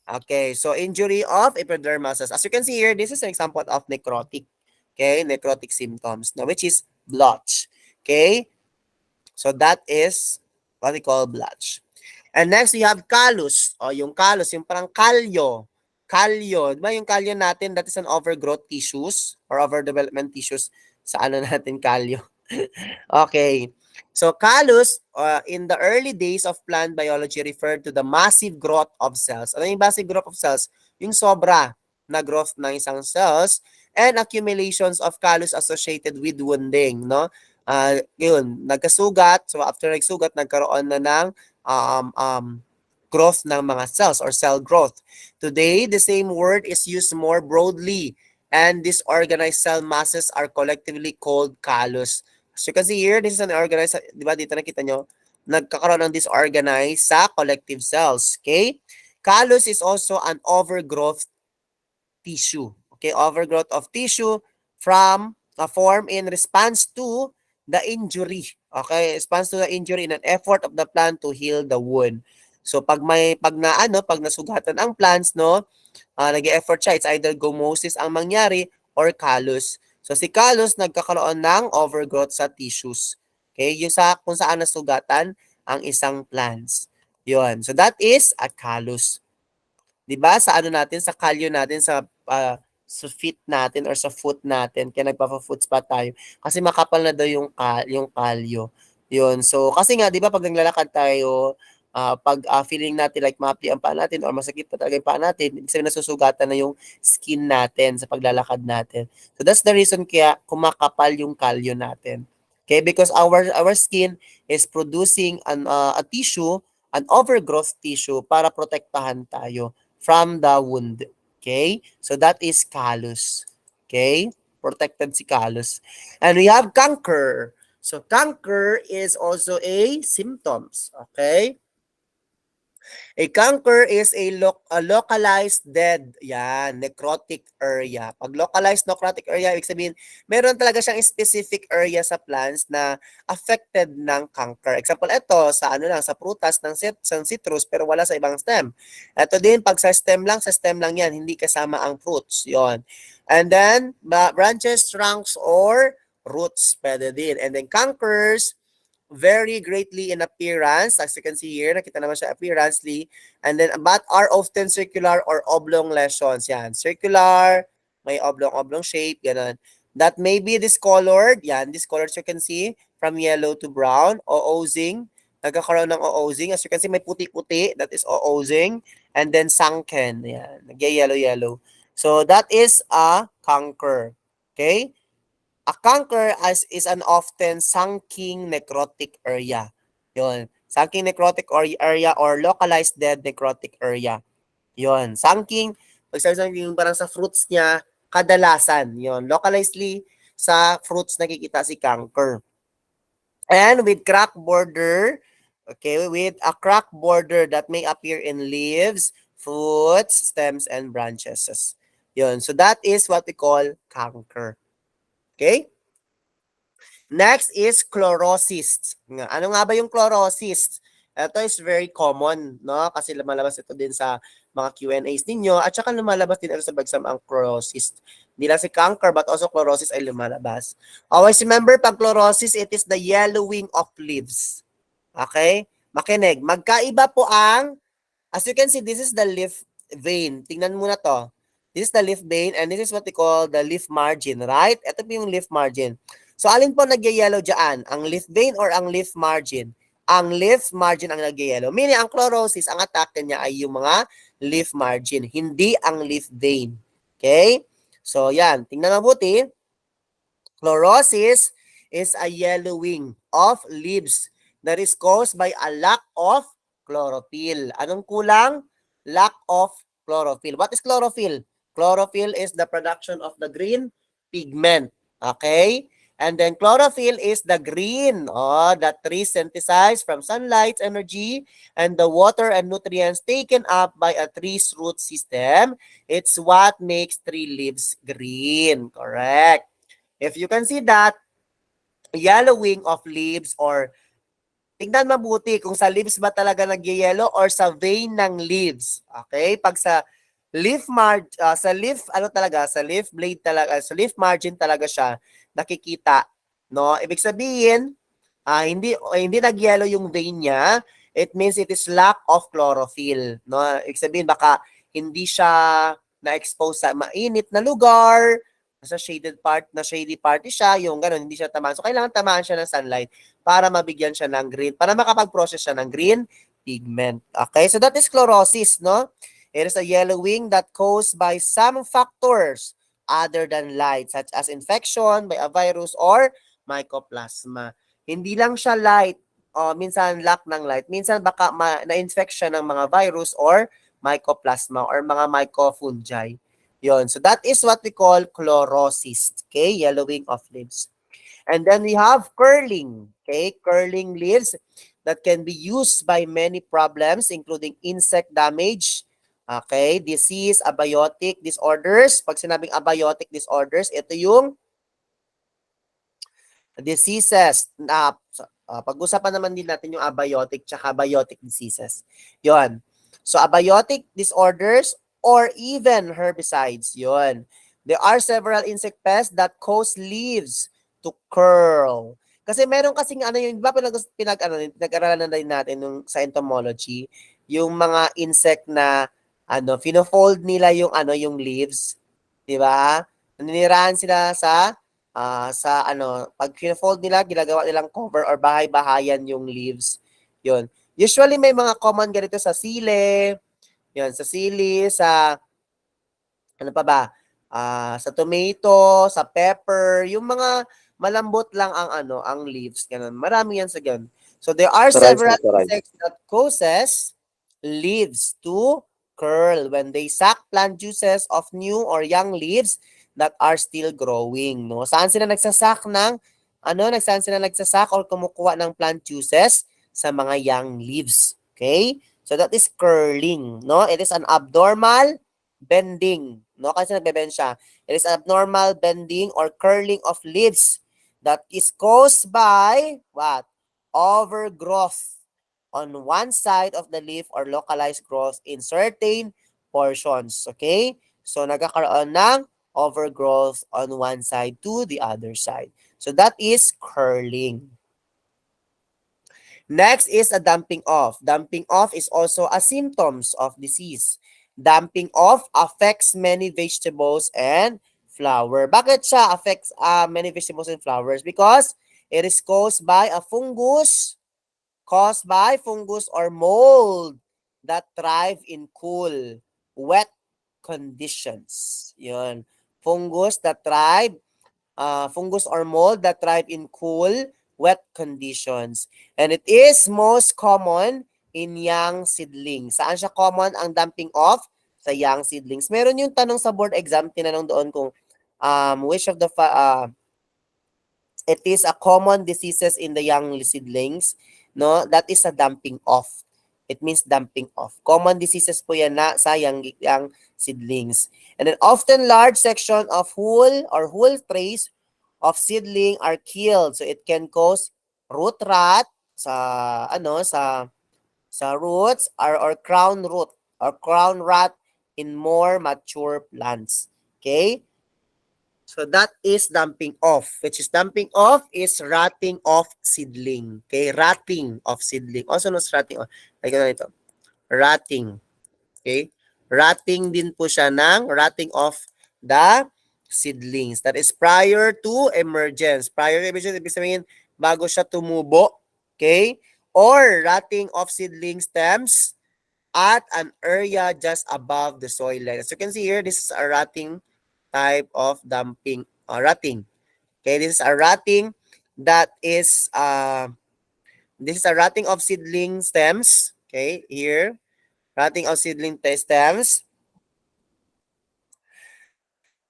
Okay. So, injury of epidermal cells. As you can see here, this is an example of necrotic. Okay, necrotic symptoms, no, which is blotch. Okay, so that is what we call blotch. And next, we have callus. O, yung callus, yung parang kalyo. Kalyo. Di ba yung kalyo natin, that is an overgrowth tissues or overdevelopment tissues. Sa ano natin, kalyo. Okay. So, callus, in the early days of plant biology, referred to the massive growth of cells. Ano yung massive growth of cells? Yung sobra na growth ng isang cells and accumulations of callus associated with wounding, no? Yun, nagkasugat. So, after nagsugat, nagkaroon na ng growth ng mga cells or cell growth. Today, the same word is used more broadly and disorganized cell masses are collectively called callus. As you can see here, this is an organized, di ba dito nakita nyo, nagkakaroon ng disorganized sa collective cells. Okay? Callus is also an overgrowth tissue. Okay? Overgrowth of tissue from a form in response to the injury. Okay? Response to the injury in an effort of the plant to heal the wound. So pag nasugatan ang plants, no, nag-effort siya, it's either gummosis ang mangyari or callus. So si callus nagkakaroon ng overgrowth sa tissues. Okay? Yung kung saan nasugatan ang isang plants. Yun. So that is a callus. 'Di ba? Sa ano natin, sa kalyo natin, sa feet natin or sa foot natin, kaya nagpa-foot spa tayo. Kasi makapal na daw yung kalyo. Yun. So, kasi nga, 'di ba, pag naglalakad tayo, pag feeling natin like mapi ang paa natin or masakit pa talaga yung paa natin, ibig sabihin nasusugatan na yung skin natin sa paglalakad natin. So, that's the reason kaya kumakapal yung kalyo natin. Okay? Because our skin is producing a tissue, an overgrowth tissue para protektahan tayo from the wound. Okay? So that is callus. Okay? Protected si callus. And we have canker. So canker is also a symptoms. Okay? A canker is a localized dead, yan, necrotic area. Pag localized necrotic area, ibig sabihin, meron talaga siyang specific area sa plants na affected ng canker. Example, ito, sa sa prutas ng citrus, pero wala sa ibang stem. Ito din, pag sa stem lang yan, hindi kasama ang fruits. Yon. And then, branches, trunks, or roots, pwede din. And then, cankers, very greatly in appearance. As you can see here, nakita naman siya appearancely. And then, but are often circular or oblong lesions. Yan, circular, may oblong shape, ganun. That may be discolored. Yan, discolored, you can see, from yellow to brown. Oozing. Nagkakaroon ng oozing. As you can see, may puti-puti. That is oozing. And then sunken. Yan, nag-yellow-yellow. So, that is a canker. Okay? A canker is an often sunken necrotic area. Yun. Sunken necrotic area or localized dead necrotic area. Yun. Sunken, pag sabi yung parang sa fruits niya, kadalasan. Yun. Localizedly, sa fruits nakikita si canker. And with crack border, okay, with a crack border that may appear in leaves, fruits, stems, and branches. Yun. So that is what we call canker. Okay? Next is chlorosis. Ano nga ba yung chlorosis? Ito is very common, no? Kasi lumalabas ito din sa mga Q&As ninyo at saka lumalabas din ito sa exam ang chlorosis. Hindi lang si canker but also chlorosis ay lumalabas. Always remember, pag chlorosis, it is the yellowing of leaves. Okay? Makinig. Magkaiba po as you can see, this is the leaf vein. Tingnan mo na to. This is the leaf vein and this is what we call the leaf margin, right? Ito po yung leaf margin. So, alin po nag-yellow dyan? Ang leaf vein or ang leaf margin? Ang leaf margin ang nag-yellow. Meaning, ang chlorosis, ang atake niya ay yung mga leaf margin, hindi ang leaf vein. Okay? So, yan. Tingnan mabuti. Chlorosis is a yellowing of leaves that is caused by a lack of chlorophyll. Anong kulang? Lack of chlorophyll. What is chlorophyll? Chlorophyll is the production of the green pigment. Okay? And then chlorophyll is the green that trees synthesize from sunlight energy and the water and nutrients taken up by a tree's root system. It's what makes tree leaves green. Correct. If you can see that, yellowing of leaves or tingnan mabuti kung sa leaves ba talaga nag-yellow or sa vein ng leaves. Okay? Pag sa sa leaf, ano talaga, sa leaf blade talaga, sa leaf margin talaga siya nakikita, no? Ibig sabihin, hindi nag-yellow yung vein niya. It means it is lack of chlorophyll, no? Ibig sabihin baka hindi siya na-expose sa mainit na lugar, sa shady party siya, yung ganun, hindi siya tamaan. So, kailangan tamaan siya ng sunlight para mabigyan siya ng green, para makapag-process siya ng green pigment. Okay, so that is chlorosis, no? It is a yellowing that caused by some factors other than light, such as infection by a virus or mycoplasma. Hindi lang siya light, minsan lack ng light, minsan baka na-infect siya ng mga virus or mycoplasma or mga mycofungi. Yon. So that is what we call chlorosis. Okay, yellowing of leaves. And then we have curling. Okay, curling leaves that can be used by many problems including insect damage, okay, disease, abiotic disorders. Pag sinabing abiotic disorders, ito yung diseases na pag-usapan naman din natin yung abiotic tsaka biotic diseases. Yon. So abiotic disorders or even herbicides. Yon. There are several insect pests that cause leaves to curl. Kasi meron kasing ano yung, di ba pinag-aralan na rin natin nung sa entomology, yung mga insect na fino-fold nila yung yung leaves, di ba? Naninirahan sila pag fino-fold nila, ginagawa nilang cover or bahay-bahayan yung leaves. Yun. Usually may mga common ganito sa sili, yun, sa sili, sa ano pa ba? Sa tomato, sa pepper, yung mga malambot lang ang leaves, ganun. Marami yan sa ganun. So there are several insects that causes leaves to curl when they suck plant juices of new or young leaves that are still growing, no? Saan sila nagsasak or kumukuha ng plant juices? Sa mga young leaves. Okay? So that is curling, no? It is an abnormal bending, no? Kasi nagbe-bend siya. It is abnormal bending or curling of leaves that is caused by what? Overgrowth on one side of the leaf or localized growth in certain portions. Okay? So, nagkakaroon ng overgrowth on one side to the other side. So, that is curling. Next is a damping off. Damping off is also a symptoms of disease. Damping off affects many vegetables and flower. Bakit siya affects many vegetables and flowers? Because it is caused by or mold that thrive in cool, wet conditions. Yun. Fungus or mold that thrive in cool, wet conditions. And it is most common in young seedlings. Saan siya common ang damping off? Sa young seedlings. Meron yung tanong sa board exam, tinanong doon kung which of the it is a common diseases in the young seedlings, no? That is a damping off. It means damping off. Common diseases po yan na sa young seedlings. And then often large section of whole trays of seedling are killed. So it can cause root rot sa roots or crown rot in more mature plants. Okay? So that is damping off. Which is damping off is rotting of seedling. Okay? Rotting of seedling. Also known as rotting off. Like ito. Rotting. Okay? Rotting din po siya ng rotting of the seedlings. That is prior to emergence. Prior to emergence, ibig sabihin, bago siya tumubo. Okay? Or rotting of seedling stems at an area just above the soil line. As you can see here, this is a rotting type of damping rotting. Okay, this is a rotting that is this is a rotting of seedling stems. Okay, here, rotting of seedling stems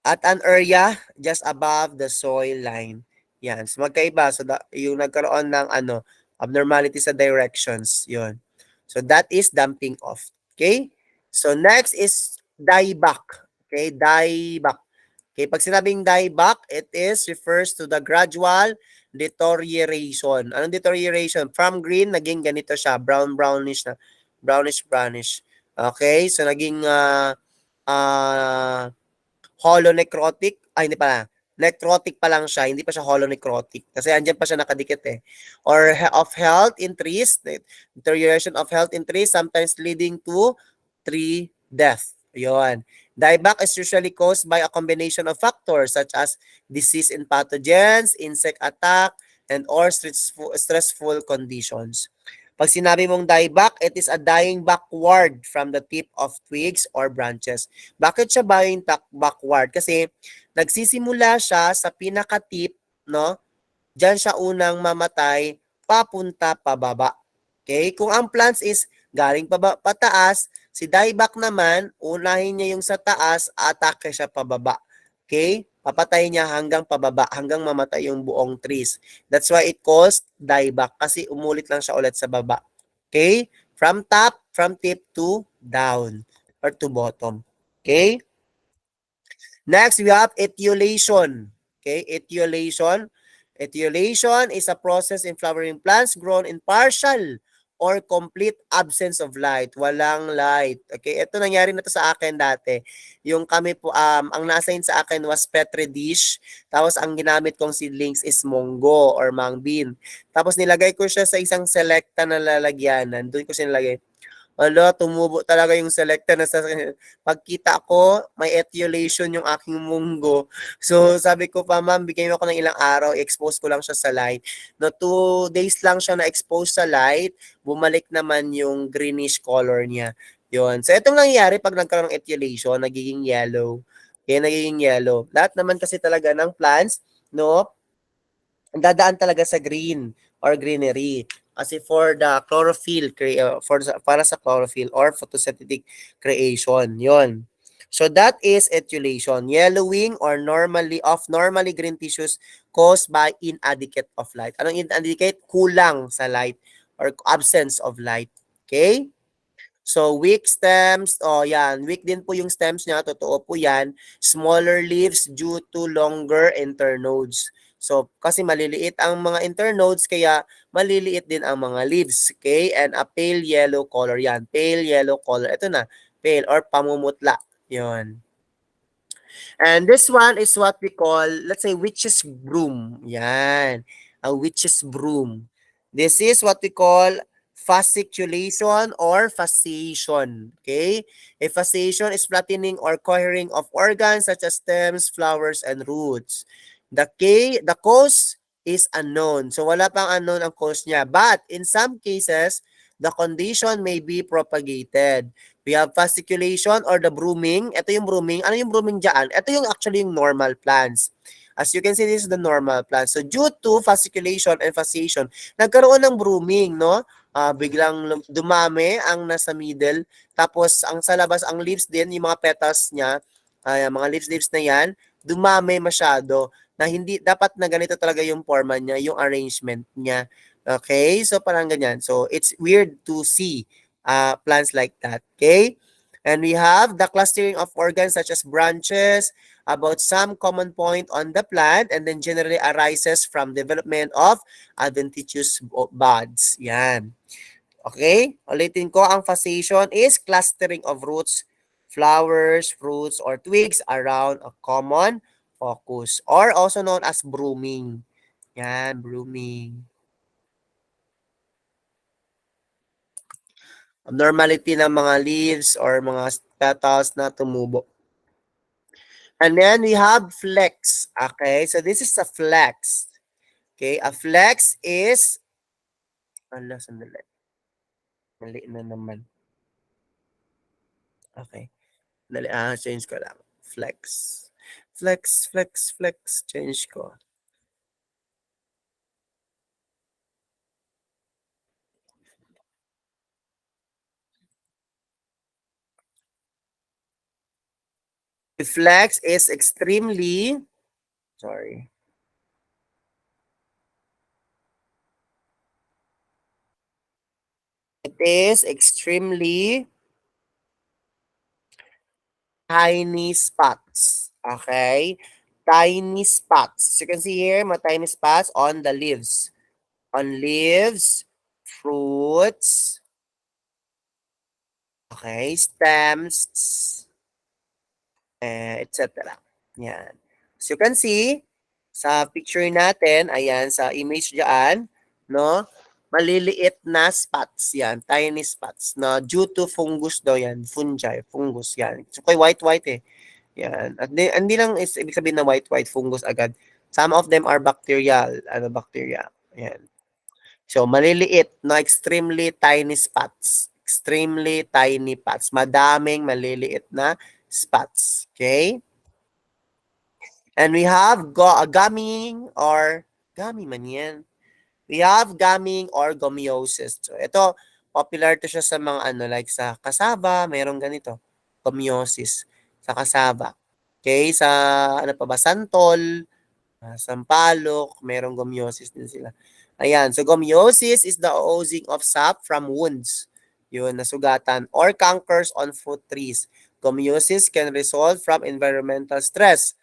at an area just above the soil line. Yan, so magkaiba. So yung nagkaroon ng abnormality sa directions, yon. So that is damping off. Okay? So next is dieback. Okay, dieback. Okay, pag sinabing dieback, it refers to the gradual deterioration. Anong deterioration? From green, naging ganito siya, brownish. Okay, so naging holonecrotic. Ay, hindi pala. Necrotic pa lang siya, hindi pa siya holonecrotic. Kasi andyan pa siya nakadikit eh. Or of health in trees, deterioration of health in trees, sometimes leading to tree death. Yun. Dieback is usually caused by a combination of factors such as disease and pathogens, insect attack, and or stressful conditions. Pag sinabi mong dieback, it is a dying backward from the tip of twigs or branches. Bakit siya dying backward? Kasi nagsisimula siya sa pinaka-tip, no? Diyan siya unang mamatay, papunta pababa. Okay? Kung ang plants is galing pataas, si dieback naman, unahin niya yung sa taas, atake siya pababa. Okay? Papatay niya hanggang pababa, hanggang mamatay yung buong trees. That's why it calls dieback kasi umulit lang siya ulit sa baba. Okay? From tip to down or to bottom. Okay? Next, we have etiolation. Okay, etiolation. Etiolation is a process in flowering plants grown in partial or complete absence of light. Walang light. Okay, ito nangyari na to sa akin dati. Yung kami po, ang na-assign sa akin was petri dish. Tapos ang ginamit kong seedlings is munggo or mung bean. Tapos nilagay ko siya sa isang selecta na lalagyanan. Doon ko siya nilagay. Hala, tumubo talaga yung selecta na sa pagkita ko, may etiolation yung aking munggo. So, sabi ko pa, ma'am, bigyan mo ako ng ilang araw, i-expose ko lang siya sa light. No, 2 days lang siya na-expose sa light, bumalik naman yung greenish color niya. Yun. So, itong nangyayari pag nagkaroon ng etiolation, nagiging yellow. Okay, nagiging yellow. Lahat naman kasi talaga ng plants, no, dadaan talaga sa green or greenery. Kasi for the chlorophyll, para sa chlorophyll or photosynthetic creation. Yon. So that is etiolation. Yellowing or normally green tissues caused by inadequate of light. Anong inadequate? Kulang sa light or absence of light. Okay? So, weak stems, yan, weak din po yung stems niya, totoo po yan. Smaller leaves due to longer internodes. So, kasi maliliit ang mga internodes, kaya maliliit din ang mga leaves. Okay? And a pale yellow color, yan, pale yellow color. Ito na, pale or pamumutla. Yan. And this one is what we call, let's say, witch's broom. Yan. A witch's broom. This is what we call fasciculation or fasciation. Okay? A fasciation is flattening or cohering of organs such as stems, flowers, and roots. The cause is unknown. So wala pang unknown ang cause niya. But in some cases, the condition may be propagated. We have fasciculation or the brooming. Ito yung brooming. Ano yung brooming dyan? Ito yung actually yung normal plants. As you can see, this is the normal plants. So due to fasciculation and fasciation, nagkaroon ng brooming, no? Biglang dumami ang nasa middle. Tapos ang sa labas, ang leaves din, yung mga petals niya, mga leaves na yan, dumami masyado na hindi dapat na ganito talaga yung forma niya, yung arrangement niya. Okay? So parang ganyan. So it's weird to see plants like that. Okay? And we have the clustering of organs such as branches about some common point on the plant and then generally arises from development of adventitious buds. Yan. Okay? Ulitin ko, ang fasciation is clustering of roots, flowers, fruits, or twigs around a common focus or also known as brooming. Yan, brooming. Abnormality ng mga leaves or mga petals na tumubo. And then we have flex. Okay, so this is a flex. Okay, a flex is, sandali. Mali na naman. Okay. Dali, change ko lang. Flex. Flex. Change ko. Flex is extremely, sorry. It is extremely tiny spots. Okay? Tiny spots. As you can see here, mga tiny spots on the leaves. On leaves, fruits, okay, stems, etc. Yan. As you can see, sa picture natin, ayan, sa image dyan, no? Maliliit na spots yan, tiny spots, na due to fungus daw yan, fungus yan. So, kay white-white eh. Yan. At hindi lang is ibig sabihin na white-white fungus agad. Some of them are bacterial, bacteria. Ayan. So, maliliit, no, extremely tiny spots. Extremely tiny spots. Madaming maliliit na spots. Okay? And we have gaming or gami man yan. We have gaming or gomiosis. So, ito, popular to siya sa mga like sa kasaba, merong ganito. Gomiosis sa kasaba. Okay? Sa, ano pa ba, santol, sampalok, merong gomiosis din sila. Ayan. So, gomiosis is the oozing of sap from wounds. Yun, nasugatan. Or cankers on fruit trees. Gomiosis can result from environmental stress.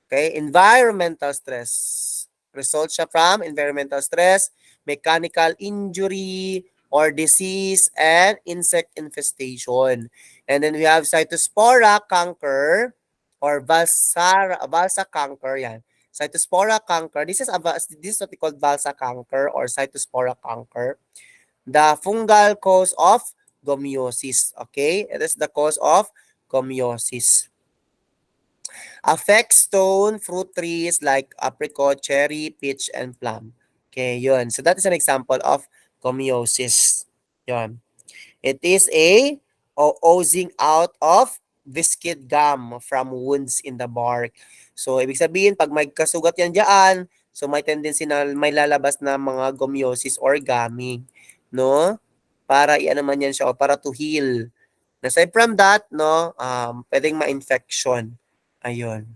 Okay, environmental stress. Result siya from environmental stress, mechanical injury, or disease, and insect infestation. And then we have Cytospora canker, or Balsa canker, yan. Cytospora canker, this is what we call Balsa canker or Cytospora canker. The fungal cause of gomiosis. Okay, it is the cause of gomiosis. Affect stone fruit trees like apricot, cherry, peach, and plum. Okay, yun. So that is an example of gomiosis. Yun. It is a oozing out of viscid gum from wounds in the bark. So, ibig sabihin, pag may kasugat yan dyan, so may tendency na may lalabas na mga gomiosis or gaming. No? Para i-ano man yan siya, o para to heal. Aside from that, no, pwedeng ma-infection. Ayun.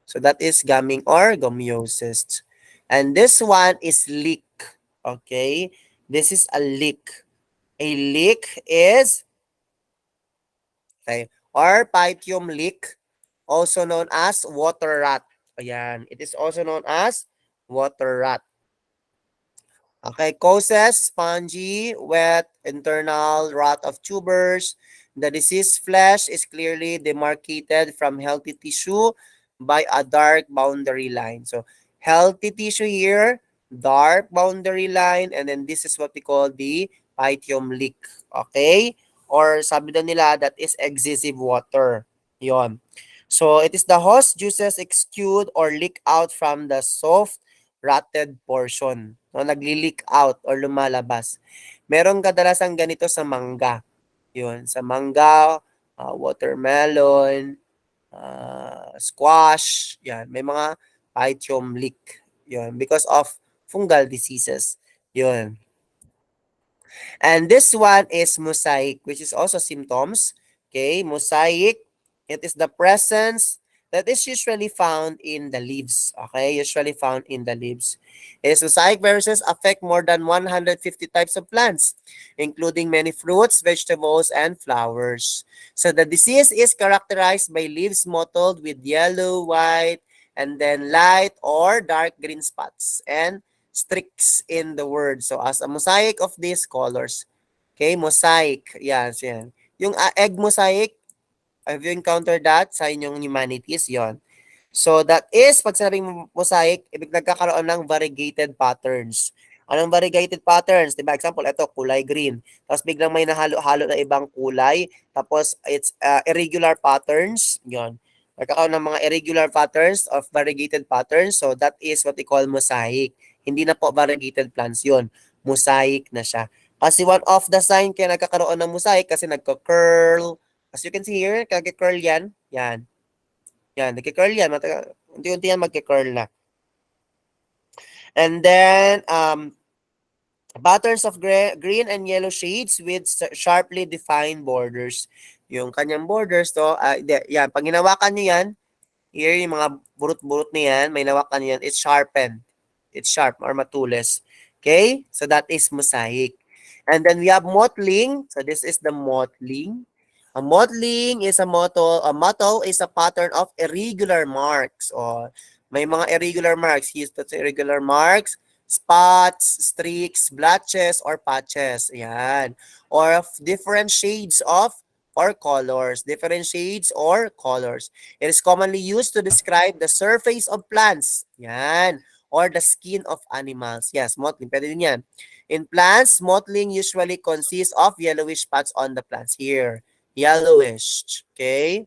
So that is gaming or gomiosis. And this one is leak. Okay? This is a leak. A leak is or pythium leak, also known as water rot. Ayan. It is also known as water rot. Okay, causes spongy, wet, internal rot of tubers. The diseased flesh is clearly demarcated from healthy tissue by a dark boundary line. So, healthy tissue here, dark boundary line, and then this is what we call the pythium leak. Okay? Or sabi na nila, that is excessive water. Yon. So, it is the host juices exude or leak out from the soft rotted portion. No, nagli-leak out or lumalabas. Merong kadalasan ganito sa mangga. Yun, sa mangga, watermelon, squash, yan. May mga pythium leak. Yun, because of fungal diseases. Yun. And this one is mosaic, which is also symptoms. Okay, mosaic, it is the presence that is usually found in the leaves. Okay, usually found in the leaves. Is mosaic viruses affect more than 150 types of plants, including many fruits, vegetables, and flowers. So the disease is characterized by leaves mottled with yellow, white, and then light or dark green spots and streaks in the word. So as a mosaic of these colors. Okay, mosaic. Yan, yan. Yung egg mosaic, have you encountered that sa inyong humanities? Yon. So that is, pag sinabing mosaic, ibig nagkakaroon ng variegated patterns. Anong variegated patterns? Diba, example, ito, kulay green. Tapos biglang may nahalo-halo na ibang kulay. Tapos it's irregular patterns. Yon. Nagkakaroon ng mga irregular patterns of variegated patterns. So that is what we call mosaic. Hindi na po variegated plants yon. Mosaic na siya. Kasi one of the sign kaya nagkakaroon ng mosaic kasi nagka-curl. As you can see here, nagka-curl yan. Yan. Yan, nagka-curl yan. Unti-unti yan magka-curl na. And then, patterns of green and yellow shades with sharply defined borders. Yung kanyang borders to, yan, pag hinawakan nyo yan, here yung mga burut-burut na yan, may nawakan nyo yan, it's sharpened. It's sharp or matulis. Okay? So that is mosaic. And then we have mottling. So this is the mottling. A mottling is a mottle. A mottle is a pattern of irregular marks. Or may mga irregular marks. Here's the irregular marks. Spots, streaks, blotches, or patches. Ayan. Or of different shades of or colors. Different shades or colors. It is commonly used to describe the surface of plants. Yan. Or the skin of animals. Yes, mottling. Pwede din yan. In plants, mottling usually consists of yellowish spots on the plants. Here. Yellowish. Okay?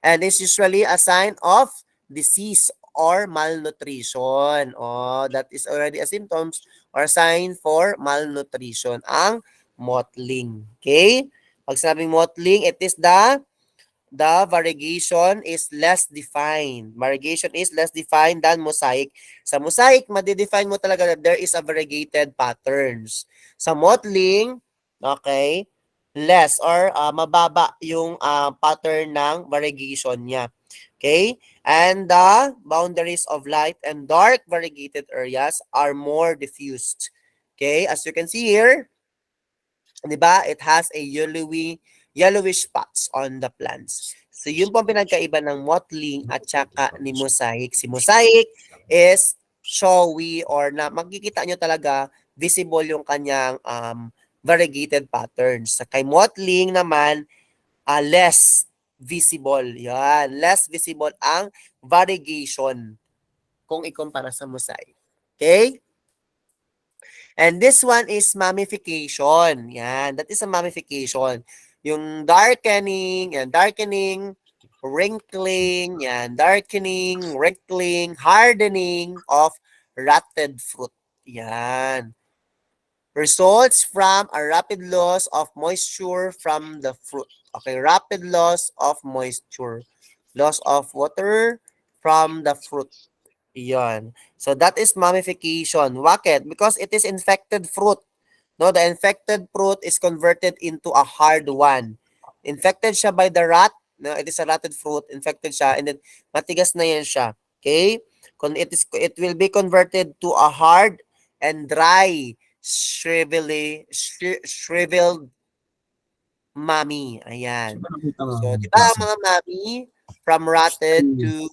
And it's usually a sign of disease or malnutrition. Oh, that is already a symptoms or sign for malnutrition. Ang mottling. Okay? Pag sinabing mottling, it is the variegation is less defined. Variegation is less defined than mosaic. Sa mosaic, madidefine mo talaga that there is a variegated patterns. Sa mottling, okay, less or mababa yung pattern ng variegation niya. Okay? And the boundaries of light and dark variegated areas are more diffused. Okay? As you can see here, di ba? It has a yellowish spots on the plants. So, yun po ang pinagkaiba ng mottling at saka ni mosaic. Si mosaic is showy or na makikita nyo talaga visible yung kanyang variegated patterns. Sa kay mottling naman, less visible. Yan. Less visible ang variegation kung ikumpara sa mosaic. Okay? And this one is mummification. Yan, that is a mummification. Yung darkening, wrinkling, yan, darkening, wrinkling, hardening of rotted fruit. Yan. Results from a rapid loss of moisture from the fruit. Okay, rapid loss of moisture. Loss of water from the fruit. Yan. So that is mummification. Bakit? Because it is infected fruit. No, the infected fruit is converted into a hard one. Infected siya by the rat. No, it is a rotted fruit. Infected siya and then matigas na yan siya. Okay? It will be converted to a hard and dry shriveled mummy. Ayan. So, di ba ang mga mummy from rotted to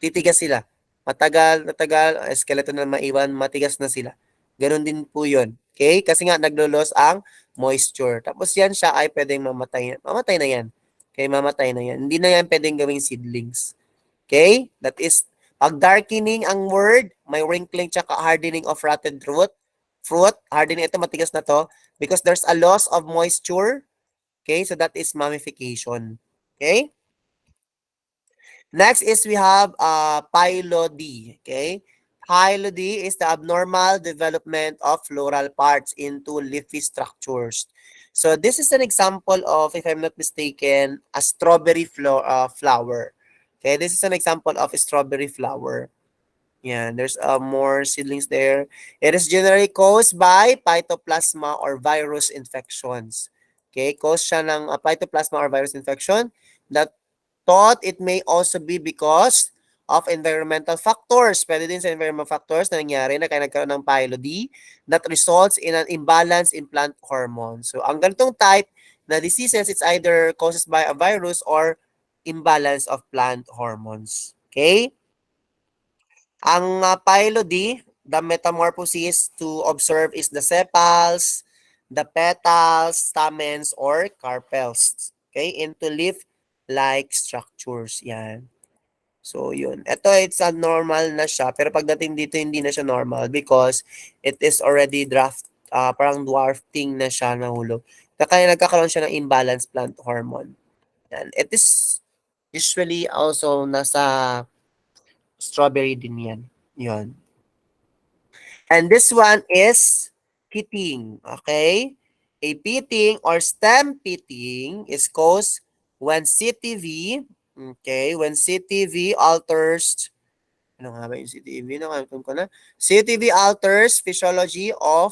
titigas sila. Matagal, skeleton na maiwan, matigas na sila. Ganon din po yun. Okay? Kasi nga, naglo-loss ang moisture. Tapos yan siya ay pwedeng mamatay. Mamatay na yan. Okay, mamatay na yan. Hindi na yan pwedeng gawing seedlings. Okay? That is, pag darkening ang word, may wrinkling tsaka hardening of rotted fruit. Hardening, ito matigas na to. Because there's a loss of moisture. Okay? So that is mummification. Okay? Next is we have pylody. Okay? Pylody is the abnormal development of floral parts into leafy structures. So this is an example of, if I'm not mistaken, a strawberry flower. Okay, this is an example of a strawberry flower. Yeah, there's more seedlings there. It is generally caused by phytoplasma or virus infections. Okay, caused siya ng phytoplasma or virus infection that thought it may also be because of environmental factors. Pwede din sa environmental factors na nangyari na kaya nagkaroon ng pylody that results in an imbalance in plant hormones. So, ang ganitong type na diseases, it's either caused by a virus or imbalance of plant hormones. Okay? Ang pylody, the metamorphosis to observe is the sepals, the petals, stamens, or carpels. Okay? Into leaf-like structures. Yan. So, yun. Ito, it's a normal na siya. Pero pagdating dito, hindi na siya normal because it is already parang dwarfing na siya nahulog. Kaya nagkakaroon siya ng imbalanced plant hormone. Yan. It is usually also nasa strawberry din yan. Yun. And this one is pitting. Okay? A pitting or stem pitting is caused when CTV, okay, when CTV alters, ano nga ba yung CTV? Nakalimutan ko na. CTV alters physiology of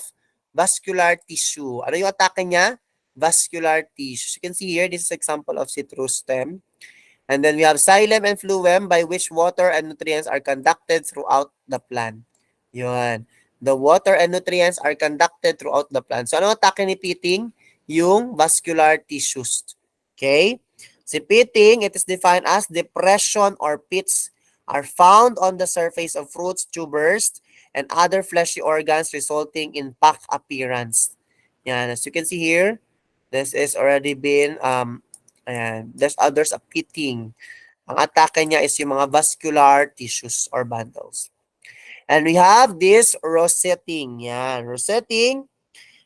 vascular tissue. Ano yung atake niya? Vascular tissue. You can see here, this is example of citrus stem. And then we have xylem and phloem by which water and nutrients are conducted throughout the plant. Yun. The water and nutrients are conducted throughout the plant. So, ano atake ni pitting? Yung vascular tissues. Okay? Si pitting, it is defined as depression or pits are found on the surface of fruits, tubers, and other fleshy organs resulting in puck appearance. Yan. As you can see here, This is already been, ayan, there's a pitting. Ang atake niya is yung mga vascular tissues or bundles. And we have this rosetting. Yan. Rosetting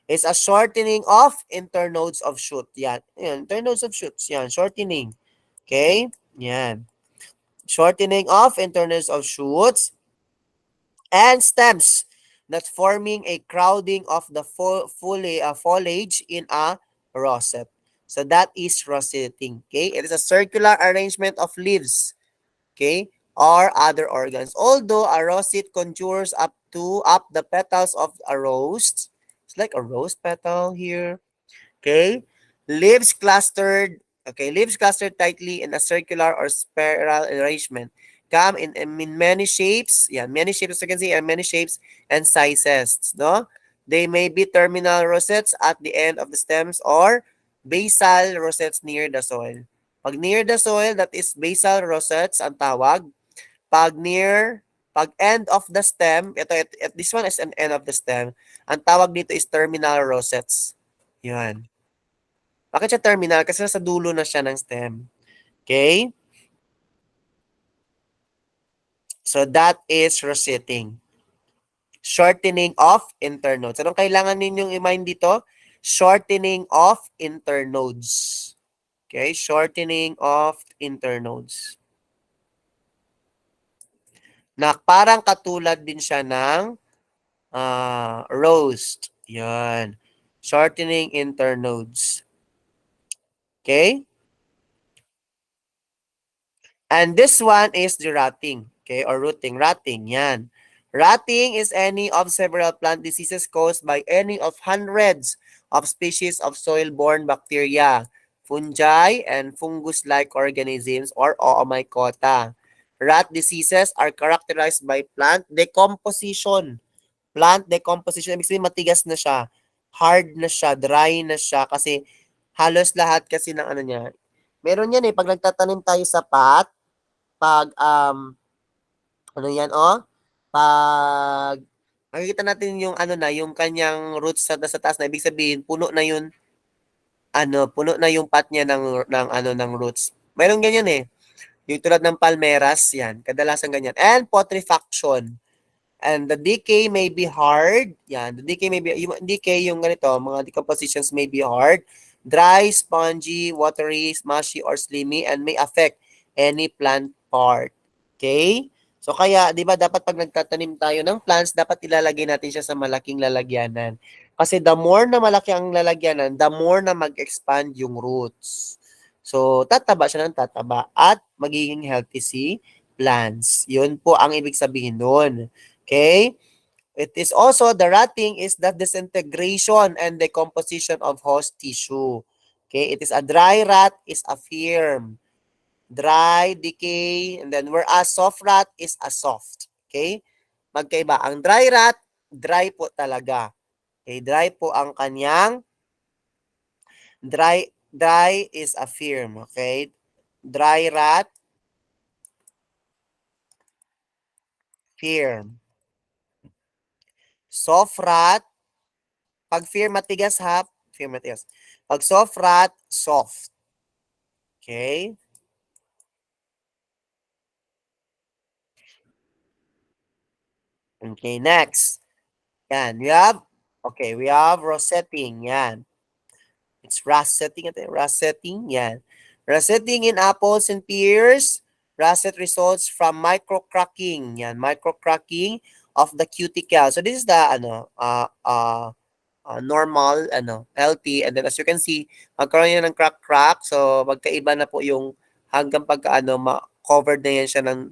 is a shortening of internodes of shoot. Yan. Yan. Internodes of shoots. Yan. Shortening. Okay? Yan. Shortening of internodes of shoots and stems that forming a crowding of the foliage in a rosette. So that is rosetting. Okay? It is a circular arrangement of leaves. Okay? Or other organs. Although a rosette conjures up the petals of a rose. It's like a rose petal here. Okay? Leaves clustered. Okay, leaves clustered tightly in a circular or spiral arrangement. Come in many shapes. Yeah, many shapes as you can see, and many shapes and sizes. No? They may be terminal rosettes at the end of the stems or basal rosettes near the soil. Pag near the soil, that is basal rosettes ang tawag. Pag end of the stem, this one is an end of the stem. Ang tawag dito is terminal rosettes. Yan. Bakit siya terminal? Kasi sa dulo na siya ng stem. Okay? So that is rosetting. Shortening of internodes. Anong kailangan ninyong i-mind dito? Shortening of internodes. Okay? Shortening of internodes. Na parang katulad din siya ng roast. Yan. Shortening internodes. Okay? And this one is the rotting. Okay? Or rooting. Rotting. Yan. Rotting is any of several plant diseases caused by any of hundreds of species of soil-borne bacteria, fungi, and fungus-like organisms or oomycota. Rat diseases are characterized by plant decomposition. Plant decomposition, ibig sabihin matigas na siya, hard na siya, dry na siya, kasi halos lahat kasi ng ano niya. Meron yan pag nagtatanim tayo sa pot, pag, ano yan, pag, makikita natin yung ano na, yung kanyang roots sa taas na, ibig sabihin, puno na yung pot niya ng roots. Meron ganyan yung tulad ng palmeras, yan, kadalasan ganyan. And putrefaction. And the decay may be hard. Yan, the decay may be, yung decay, yung ganito, mga decompositions may be hard, dry, spongy, watery, smushy, or slimy, and may affect any plant part. Okay? So kaya, di ba, dapat pag nagtatanim tayo ng plants, dapat ilalagay natin siya sa malaking lalagyanan. Kasi the more na malaki ang lalagyanan, the more na mag-expand yung roots. So, tataba siya ng tataba at magiging healthy si plants. Yun po ang ibig sabihin nun. Okay? It is also, the rotting is the disintegration and decomposition of host tissue. Okay? It is a dry rot is a firm. Dry, decay, and then whereas soft rot is a soft. Okay? Magkaiba. Ang dry rot, dry po talaga. Okay? Dry po ang kanyang, dry is a firm. Okay? Dry rot, firm. Soft rot, pag firm matigas firm matigas. Pag soft rot, soft. Okay? Okay, next. Yan, we have rosetting. Yan. It's rosetting. Rosetting. Yan. Rosetting in apples and pears. Rosette results from microcracking. Yan, microcracking of the cuticle. So this is the normal healthy, and then as you can see, magkaroon yan ng crack. So magkaiba na po yung hanggang pagka covered na yan siya ng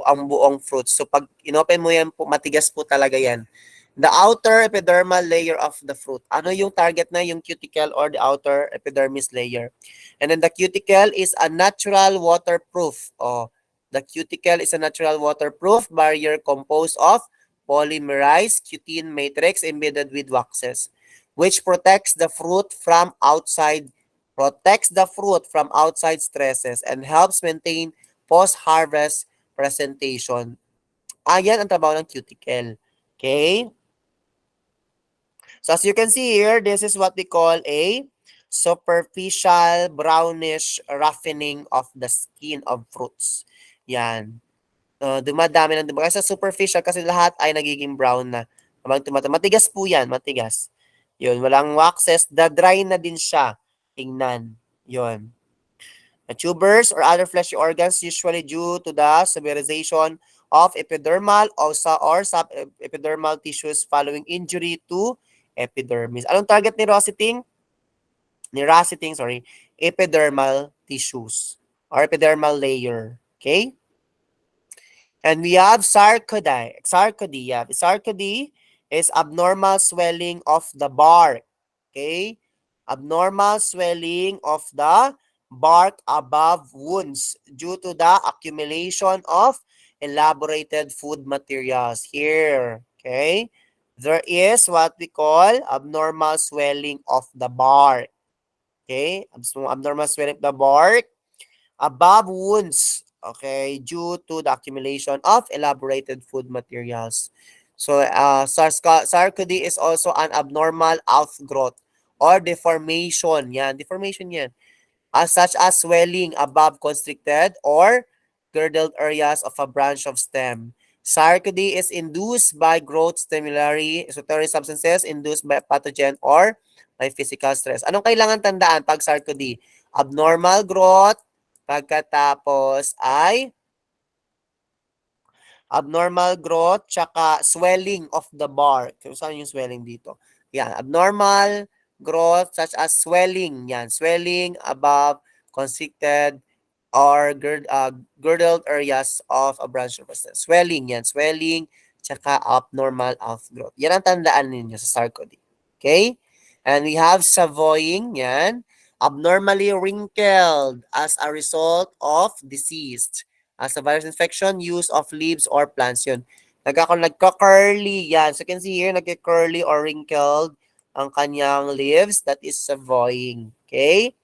ang buong fruits. So pag inopen mo yan po, matigas po talaga yan. The outer epidermal layer of the fruit. Ano yung target na? Yung cuticle or the outer epidermis layer. And then the cuticle is a natural waterproof. The cuticle is a natural waterproof barrier composed of polymerized cutin matrix embedded with waxes, which protects the fruit from outside stresses and helps maintain post-harvest presentation. Ayan ang trabaho ng cuticle. Okay? So as you can see here, this is what we call a superficial brownish roughening of the skin of fruits. Yan. Dumadami ng dumadami. Sa superficial kasi lahat ay nagiging brown na. Matigas po yan, matigas. Yun, walang waxes. Dry na din siya. Tingnan. Yun. The tubers or other fleshy organs usually due to the severization of epidermal or subepidermal tissues following injury to epidermis. Anong target ni roseting? Epidermal tissues or epidermal layer. Okay? And we have sarcody. Sarcody is abnormal swelling of the bark. Okay? Abnormal swelling of the bark above wounds due to the accumulation of elaborated food materials. Here, okay? There is what we call abnormal swelling of the bark. Okay? Abnormal swelling of the bark above wounds, okay, due to the accumulation of elaborated food materials. So, sarcody is also an abnormal outgrowth or deformation. Yan, deformation yan. Such as swelling above constricted or girdled areas of a branch of stem. Sarcody is induced by growth stimuli, substances induced by pathogen or by physical stress. Anong kailangan tandaan pag sarcody? Abnormal growth, pagkatapos ay abnormal growth, tsaka swelling of the bark. Kung saan yung swelling dito? Yan, abnormal growth such as swelling. Yan, swelling above constricted or girdled areas of a branch of a stem. Swelling, yan, swelling, tsaka abnormal outgrowth. Yan ang tandaan ninyo sa sarcody. Okay? And we have savoying, yan, abnormally wrinkled as a result of disease. As a virus infection, use of leaves or plants yun. Nagka-curly yan. So you can see here, nagka-curly or wrinkled ang kanyang leaves. That is savoying. Okay?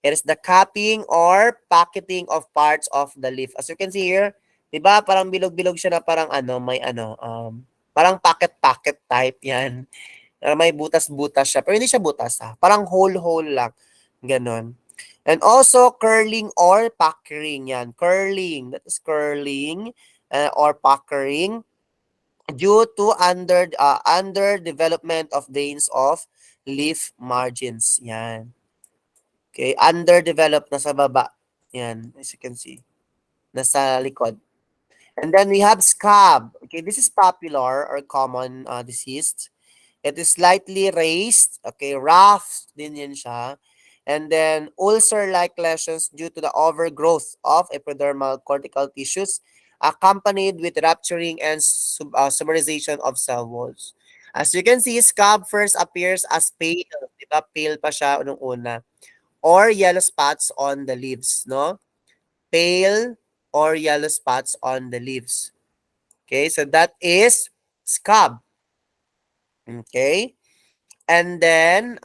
It is the capping or packeting of parts of the leaf. As you can see here, di ba parang bilog-bilog siya na parang parang packet-packet type yan. May butas-butas siya. Pero hindi siya butas ha. Parang whole lang. Ganon. And also curling or puckering yan. Curling, that is curling or puckering due to under development of veins of leaf margins. Yan. Okay, underdeveloped nasa baba. Yan, as you can see. Nasa likod. And then we have scab. Okay, this is popular or common disease. It is slightly raised. Okay, rough din yan siya. And then ulcer-like lesions due to the overgrowth of epidermal cortical tissues accompanied with rupturing and submerization of cell walls. As you can see, scab first appears as pale. Diba? Pale pa siya nung una. Or yellow spots on the leaves, no? Pale or yellow spots on the leaves. Okay, so that is scab. Okay? And then,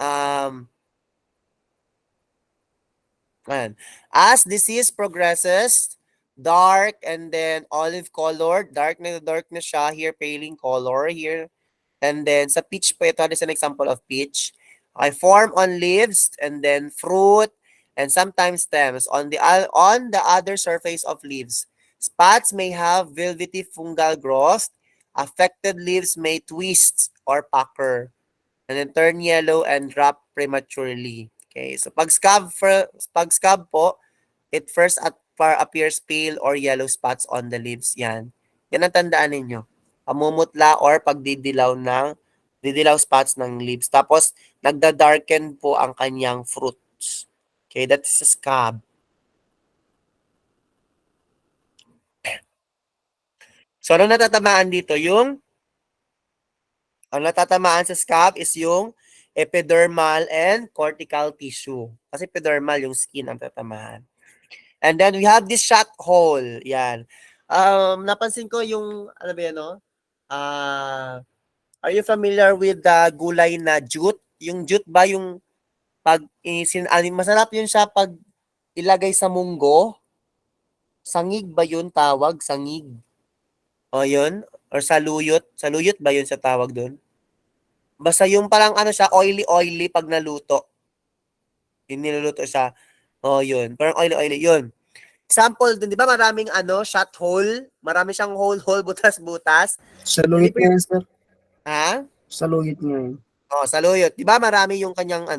as disease progresses, dark and then olive colored, dark na siya here, paling color here. And then sa peach po, ito is an example of peach. I form on leaves and then fruit and sometimes stems on the other surface of leaves. Spots may have velvety fungal growth. Affected leaves may twist or pucker and then turn yellow and drop prematurely. Okay, so pag scab po, it first appears pale or yellow spots on the leaves. Yan. Yan ang tandaan ninyo. Pamumutla or didilaw spots ng leaves. Tapos, nagda-darken po ang kanyang fruits. Okay, that's a scab. So, ano natatamaan dito? Ang natatamaan sa scab is yung epidermal and cortical tissue. Kasi epidermal yung skin ang tatamahan. And then we have this shot hole. Yan. Napansin ko yung, ano ba yan, no? Are you familiar with the gulay na jute? Yung jute ba yung masarap yun siya pag ilagay sa munggo? Sangig ba yun tawag? Sangig. O yun? Or saluyot? Saluyot ba yun sa tawag dun? Basta yung parang ano siya, oily-oily pag naluto. Yung niluluto siya. Oh, yun. Parang oily-oily. Yun. Example dun, di ba maraming shot hole? Marami siyang hole-hole, butas-butas. Sa luyot niya yan, sir. Ha? Sa luyot niya yan. Oh, saluyot. Di ba marami yung kanyang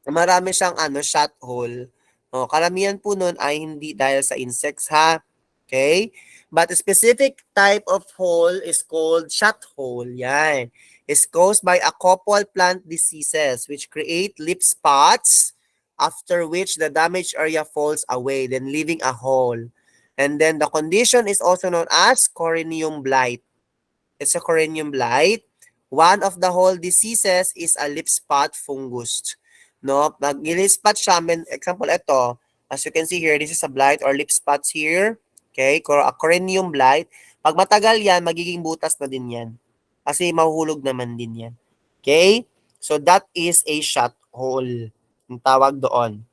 marami siyang shot hole. Oh, karamihan po nun ay hindi dahil sa insects ha. Okay? But a specific type of hole is called shot hole. Yan. Is caused by a couple plant diseases which create leaf spots after which the damaged area falls away, then leaving a hole. And then the condition is also known as coronium blight. It's a coronium blight. One of the whole diseases is a leaf spot fungus. No, nag-leaf spot siya. Example, ito. As you can see here, this is a blight or leaf spots here. Okay, a coronium blight. Pag matagal yan, magiging butas na din yan. Kasi mahuhulog naman din yan. Okay? So that is a shot hole. Ang tawag doon.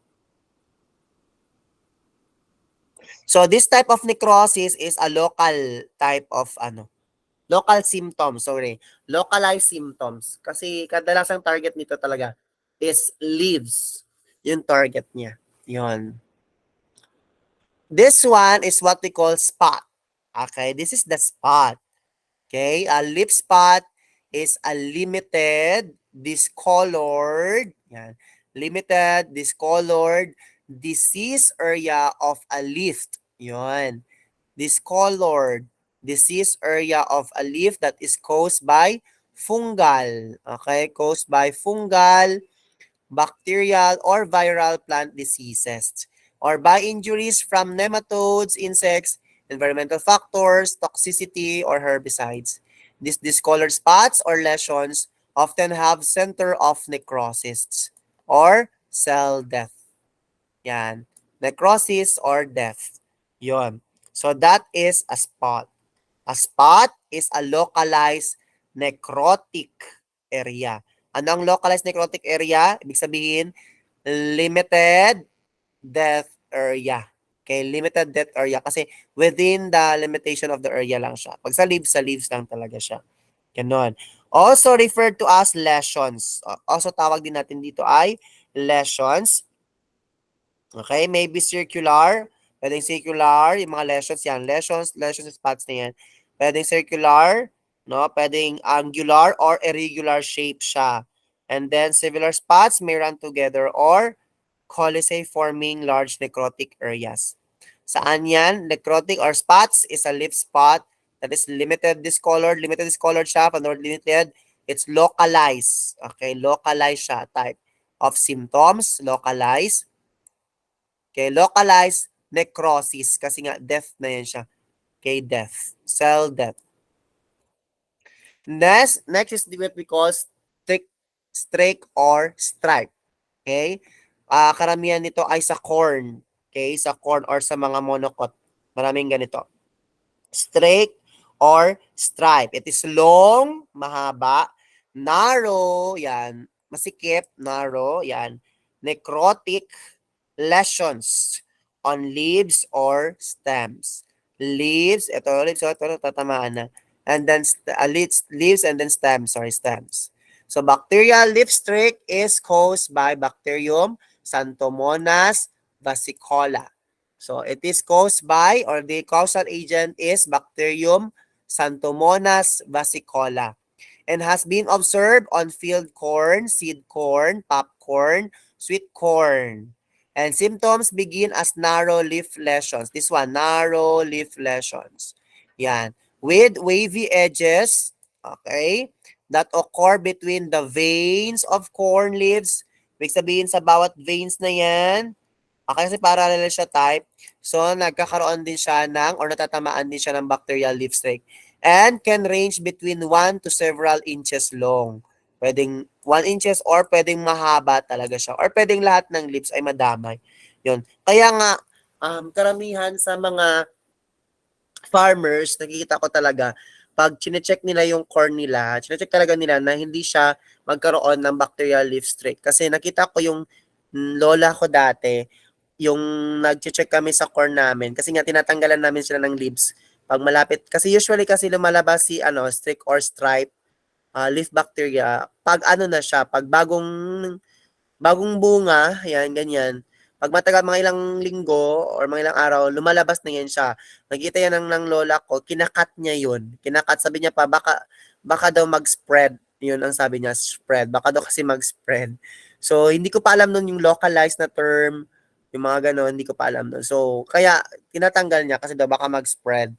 So this type of necrosis is a local type of local symptoms, localized symptoms. Kasi kadalasang target nito talaga is leaves. Yung target niya. Yun. This one is what we call spot. Okay, this is the spot. Okay, a leaf spot is a limited, discolored, yan, limited, discolored, disease area of a leaf. Yun. Discolored, disease area of a leaf that is caused by fungal. Okay, caused by fungal, bacterial, or viral plant diseases, or by injuries from nematodes, insects, environmental factors, toxicity, or herbicides. These discolored spots or lesions often have center of necrosis or cell death. Yan. Necrosis or death. Yon. So that is a spot. A spot is a localized necrotic area. Ano ang localized necrotic area? Ibig sabihin, limited death area. Okay, limited death area. Kasi within the limitation of the area lang siya. Pag sa leaves lang talaga siya. Ganon. Also referred to as lesions. Also tawag din natin dito ay lesions. Okay, maybe circular. Pwedeng circular, yung mga lesions yan. Lesions spots na yan. Pwedeng circular, no? Pwedeng angular or irregular shape siya. And then similar spots may run together or coliseae forming large necrotic areas. Saan yan? Necrotic or spots is a leaf spot that is limited discolored siya. Pag limited, it's localized. Okay, localized siya. Type of symptoms, localized. Okay, localized necrosis. Kasi nga, death na yan siya. Okay, death. Cell death. Next is what we call streak or stripe. Okay? Karamihan nito ay sa corn. Okay? Sa corn or sa mga monocot. Maraming ganito. Streak or stripe. It is long, mahaba, narrow, yan. Masikip, narrow, yan. Necrotic lesions on leaves or stems. Leaves, ito, tatamaan na. And then, leaves and then stems. So, bacterial leaf streak is caused by bacterium Xanthomonas vesicola. So, it is caused by, or the causal agent is bacterium Xanthomonas vesicola, and has been observed on field corn, seed corn, popcorn, sweet corn. And symptoms begin as narrow leaf lesions. This one, narrow leaf lesions. Yan. With wavy edges, okay, that occur between the veins of corn leaves. Ibig sabihin sa bawat veins na yan, okay, kasi parallel siya type. So, nagkakaroon din siya ng, or natatamaan din siya ng bacterial leaf streak. And can range between 1 to several inches long. Pwedeng 1 inches or pwedeng mahaba talaga siya. Or pwedeng lahat ng leaves ay madamay. Yun. Kaya nga, karamihan sa mga farmers, nakikita ko talaga, pag chinecheck nila yung corn nila, chinecheck talaga nila na hindi siya magkaroon ng bacterial leaf streak. Kasi nakita ko yung lola ko dati, yung nag-check kami sa corn namin, kasi nga tinatanggalan namin sila ng leaves pag malapit. Kasi usually kasi lumalabas si streak or stripe, leaf bacteria, pag na siya, pag bagong bagong bunga, yan, ganyan. Pag matagal mga ilang linggo or mga ilang araw, lumalabas na yan siya. Nakita yan ng lola ko, kinakat niya yun. Kinakat, sabi niya pa, baka daw mag-spread. Yun ang sabi niya, spread. Baka daw kasi mag-spread. So, hindi ko pa alam nun yung localized na term, yung mga gano'n, hindi ko pa alam nun. So, kaya tinatanggal niya kasi daw baka mag-spread.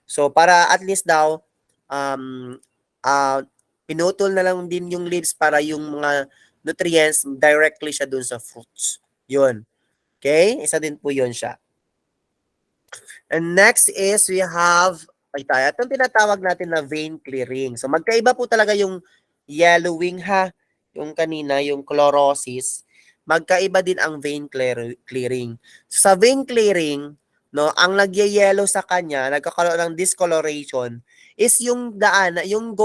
So, para at least daw, um, ah, pinutol na lang din yung leaves para yung mga nutrients directly siya dun sa fruits. Yun. Okay? Isa din po yun siya. And next is we have, ay tayo, itong tinatawag natin na vein clearing. So magkaiba po talaga yung yellowing ha, yung kanina, yung chlorosis. Magkaiba din ang vein clearing. So sa vein clearing, no, ang nagyayellow sa kanya, nagkakaroon ng discoloration, is yung daan, yung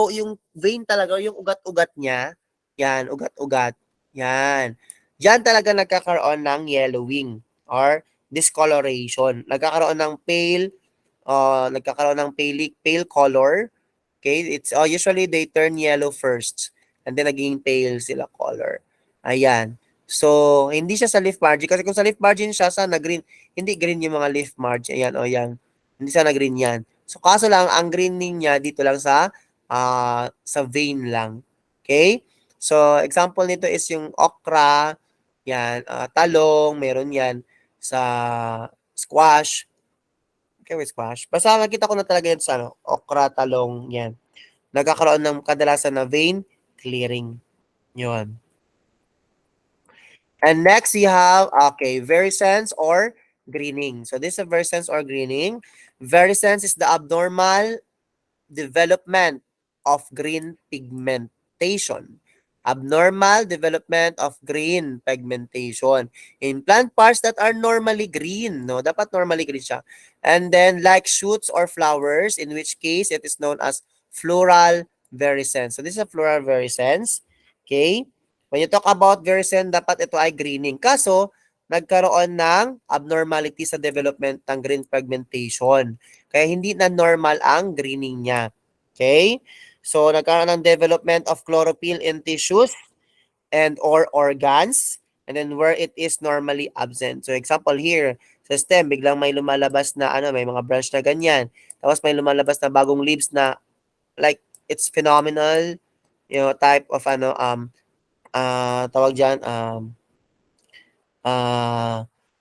vein talaga, yung ugat-ugat niya, yan, ugat-ugat, yan. Diyan talaga nagkakaroon ng yellowing or discoloration. Nagkakaroon ng pale color. Okay? It's usually they turn yellow first and then naging pale sila color. Ayan. So, hindi siya sa leaf margin kasi kung sa leaf margin siya sana green. Hindi green yung mga leaf margin. Ayan, o yan. Hindi sana green yan. So, kaso lang ang greening niya dito lang sa vein lang. Okay? So, example nito is yung okra, yan, talong, meron yan sa squash. Okay, with squash. Basta nakita ko na talaga yan sa okra, talong, yan. Nagkakaroon ng kadalasan na vein clearing. Yun. And next, we have, okay, veriscence or greening. So, this is a veriscence or greening. Veriscence is the abnormal development of green pigmentation. Abnormal development of green pigmentation in plant parts that are normally green. No, dapat normally green siya. And then like shoots or flowers, in which case it is known as floral veriscence. So this is a floral veriscence. Okay? When you talk about veriscence, dapat ito ay greening. Kaso, nagkaroon ng abnormality sa development ng green pigmentation. Kaya hindi na normal ang greening niya. Okay? So, nagkaroon ng development of chlorophyll in tissues and or organs and then where it is normally absent. So, example here, sa stem, biglang may lumalabas na may mga branch na ganyan. Tapos may lumalabas na bagong leaves na like it's phenomenal, type of tawag diyan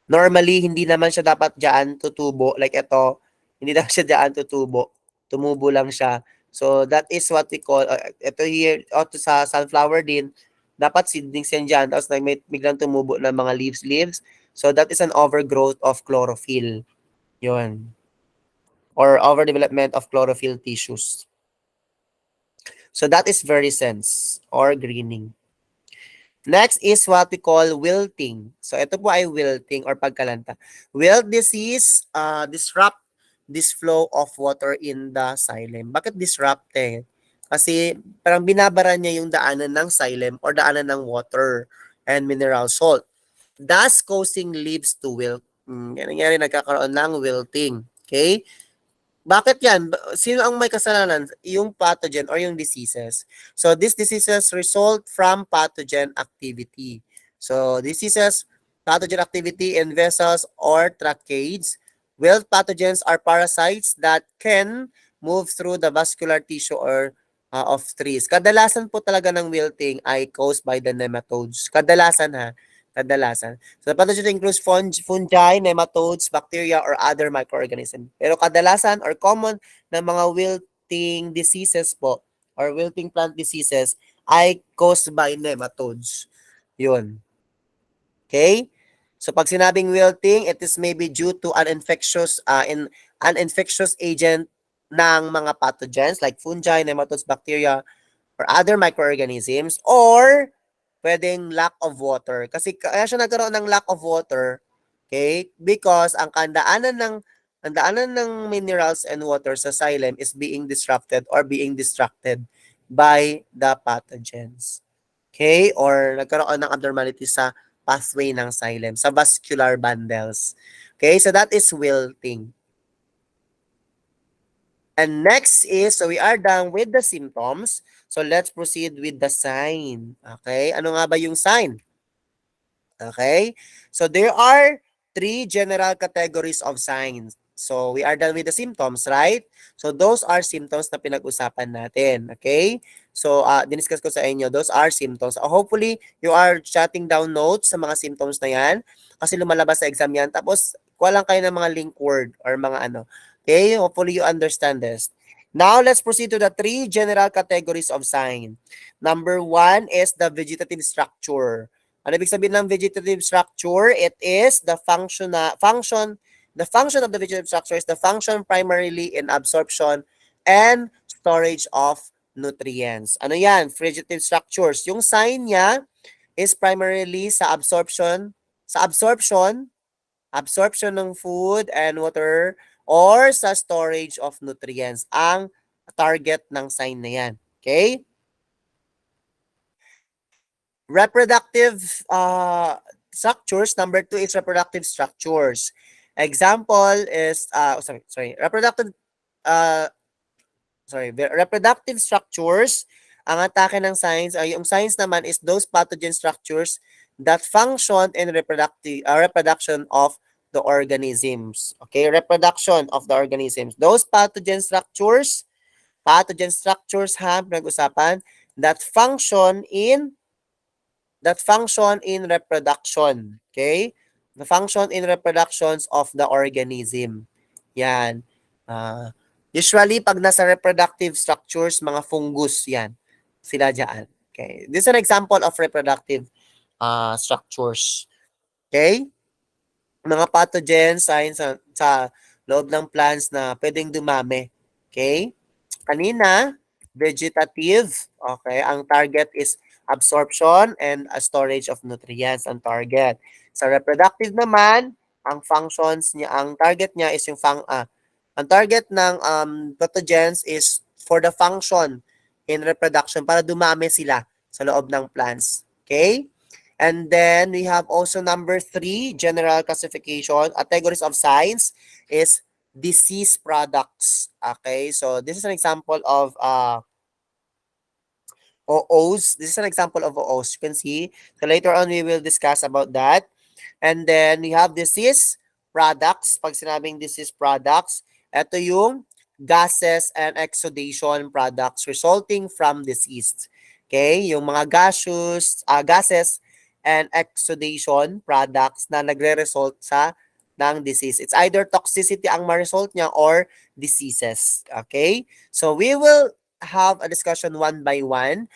normally hindi naman siya dapat diyan tutubo like ito. Hindi dapat siya diyan tutubo. Tumubo lang siya. So, that is what we call, ito here, sa sunflower din, dapat seedlings yan dyan, tapos may biglang tumubo ng mga leaves. So, that is an overgrowth of chlorophyll. Yun. Or overdevelopment of chlorophyll tissues. So, that is veriscence or greening. Next is what we call wilting. So, ito po ay wilting or pagkalanta. Wilt disease disrupt this flow of water in the xylem. Bakit disrupted? Kasi parang binabara niya yung daanan ng xylem or daanan ng water and mineral salt, thus causing leaves to wilt. Yan nangyari, nagkakaroon ng wilting. Okay? Bakit yan? Sino ang may kasalanan? Yung pathogen or yung diseases. So, these diseases result from pathogen activity. So, pathogen activity in vessels or tracheids. Wilt pathogens are parasites that can move through the vascular tissue or of trees. Kadalasan po talaga ng wilting ay caused by the nematodes. Kadalasan ha. Kadalasan. So, the pathogen includes fungi, nematodes, bacteria, or other microorganisms. Pero kadalasan or common na mga wilting diseases po or wilting plant diseases ay caused by nematodes. Yun. Okay? So pag sinabing wilting, it is maybe due to an infectious agent ng mga pathogens like fungi, nematodes, bacteria, or other microorganisms, or pwedeng lack of water. Kasi kaya siya nagkaroon ng lack of water, okay? Because ang daanan ng minerals and water sa xylem is being disrupted or being distracted by the pathogens. Okay? Or nagkaroon ng abnormality sa pathway ng xylem, sa vascular bundles. Okay, so that is wilting. And next is, so we are done with the symptoms. So let's proceed with the sign. Okay, ano nga ba yung sign? Okay? So there are three general categories of signs. So we are done with the symptoms, right? So those are symptoms na pinag-usapan natin. Okay? So diniscuss ko sa inyo, those are symptoms. Hopefully, you are jotting down notes sa mga symptoms na yan kasi lumalabas sa exam yan. Tapos, kuha lang kayo ng mga link word or mga ano. Okay? Hopefully, you understand this. Now, let's proceed to the three general categories of sign. Number one is the vegetative structure. Ano ibig sabihin ng vegetative structure? It is the function of the vegetative structure is the function primarily in absorption and storage of nutrients. Ano yan? Vegetative structures. Yung sign niya is primarily absorption ng food and water or sa storage of nutrients. Ang target ng sign na yan. Okay? Reproductive structures. Number two is reproductive structures. Example is reproductive structures. Ang atake ng signs, yung signs naman is those pathogen structures that function in reproduction of the organisms. Okay, reproduction of the organisms. Those pathogen structures pinag-usapan that function in reproduction. Okay? The function in reproductions of the organism. Yan. Usually, pag nasa reproductive structures, mga fungus yan. Sila dyan. Okay? This is an example of reproductive structures. Okay? Mga pathogens sa loob ng plants na pwedeng dumami. Okay? Kanina, vegetative. Okay? Ang target is absorption and storage of nutrients ang target. Sa reproductive naman, ang target niya is yung ang target ng pathogens is for the function in reproduction para dumami sila sa loob ng plants. Okay? And then we have also number 3, general classification, categories of signs is disease products. Okay? So this is an example of OOs. This is an example of OOs. You can see. So later on, we will discuss about that. And then we have disease products. Pag sinabing disease products, ito yung gases and exudation products resulting from disease. Okay? Yung mga gases and exudation products na nagre-result ng disease. It's either toxicity ang ma-result niya or diseases. Okay? So we will have a discussion one by one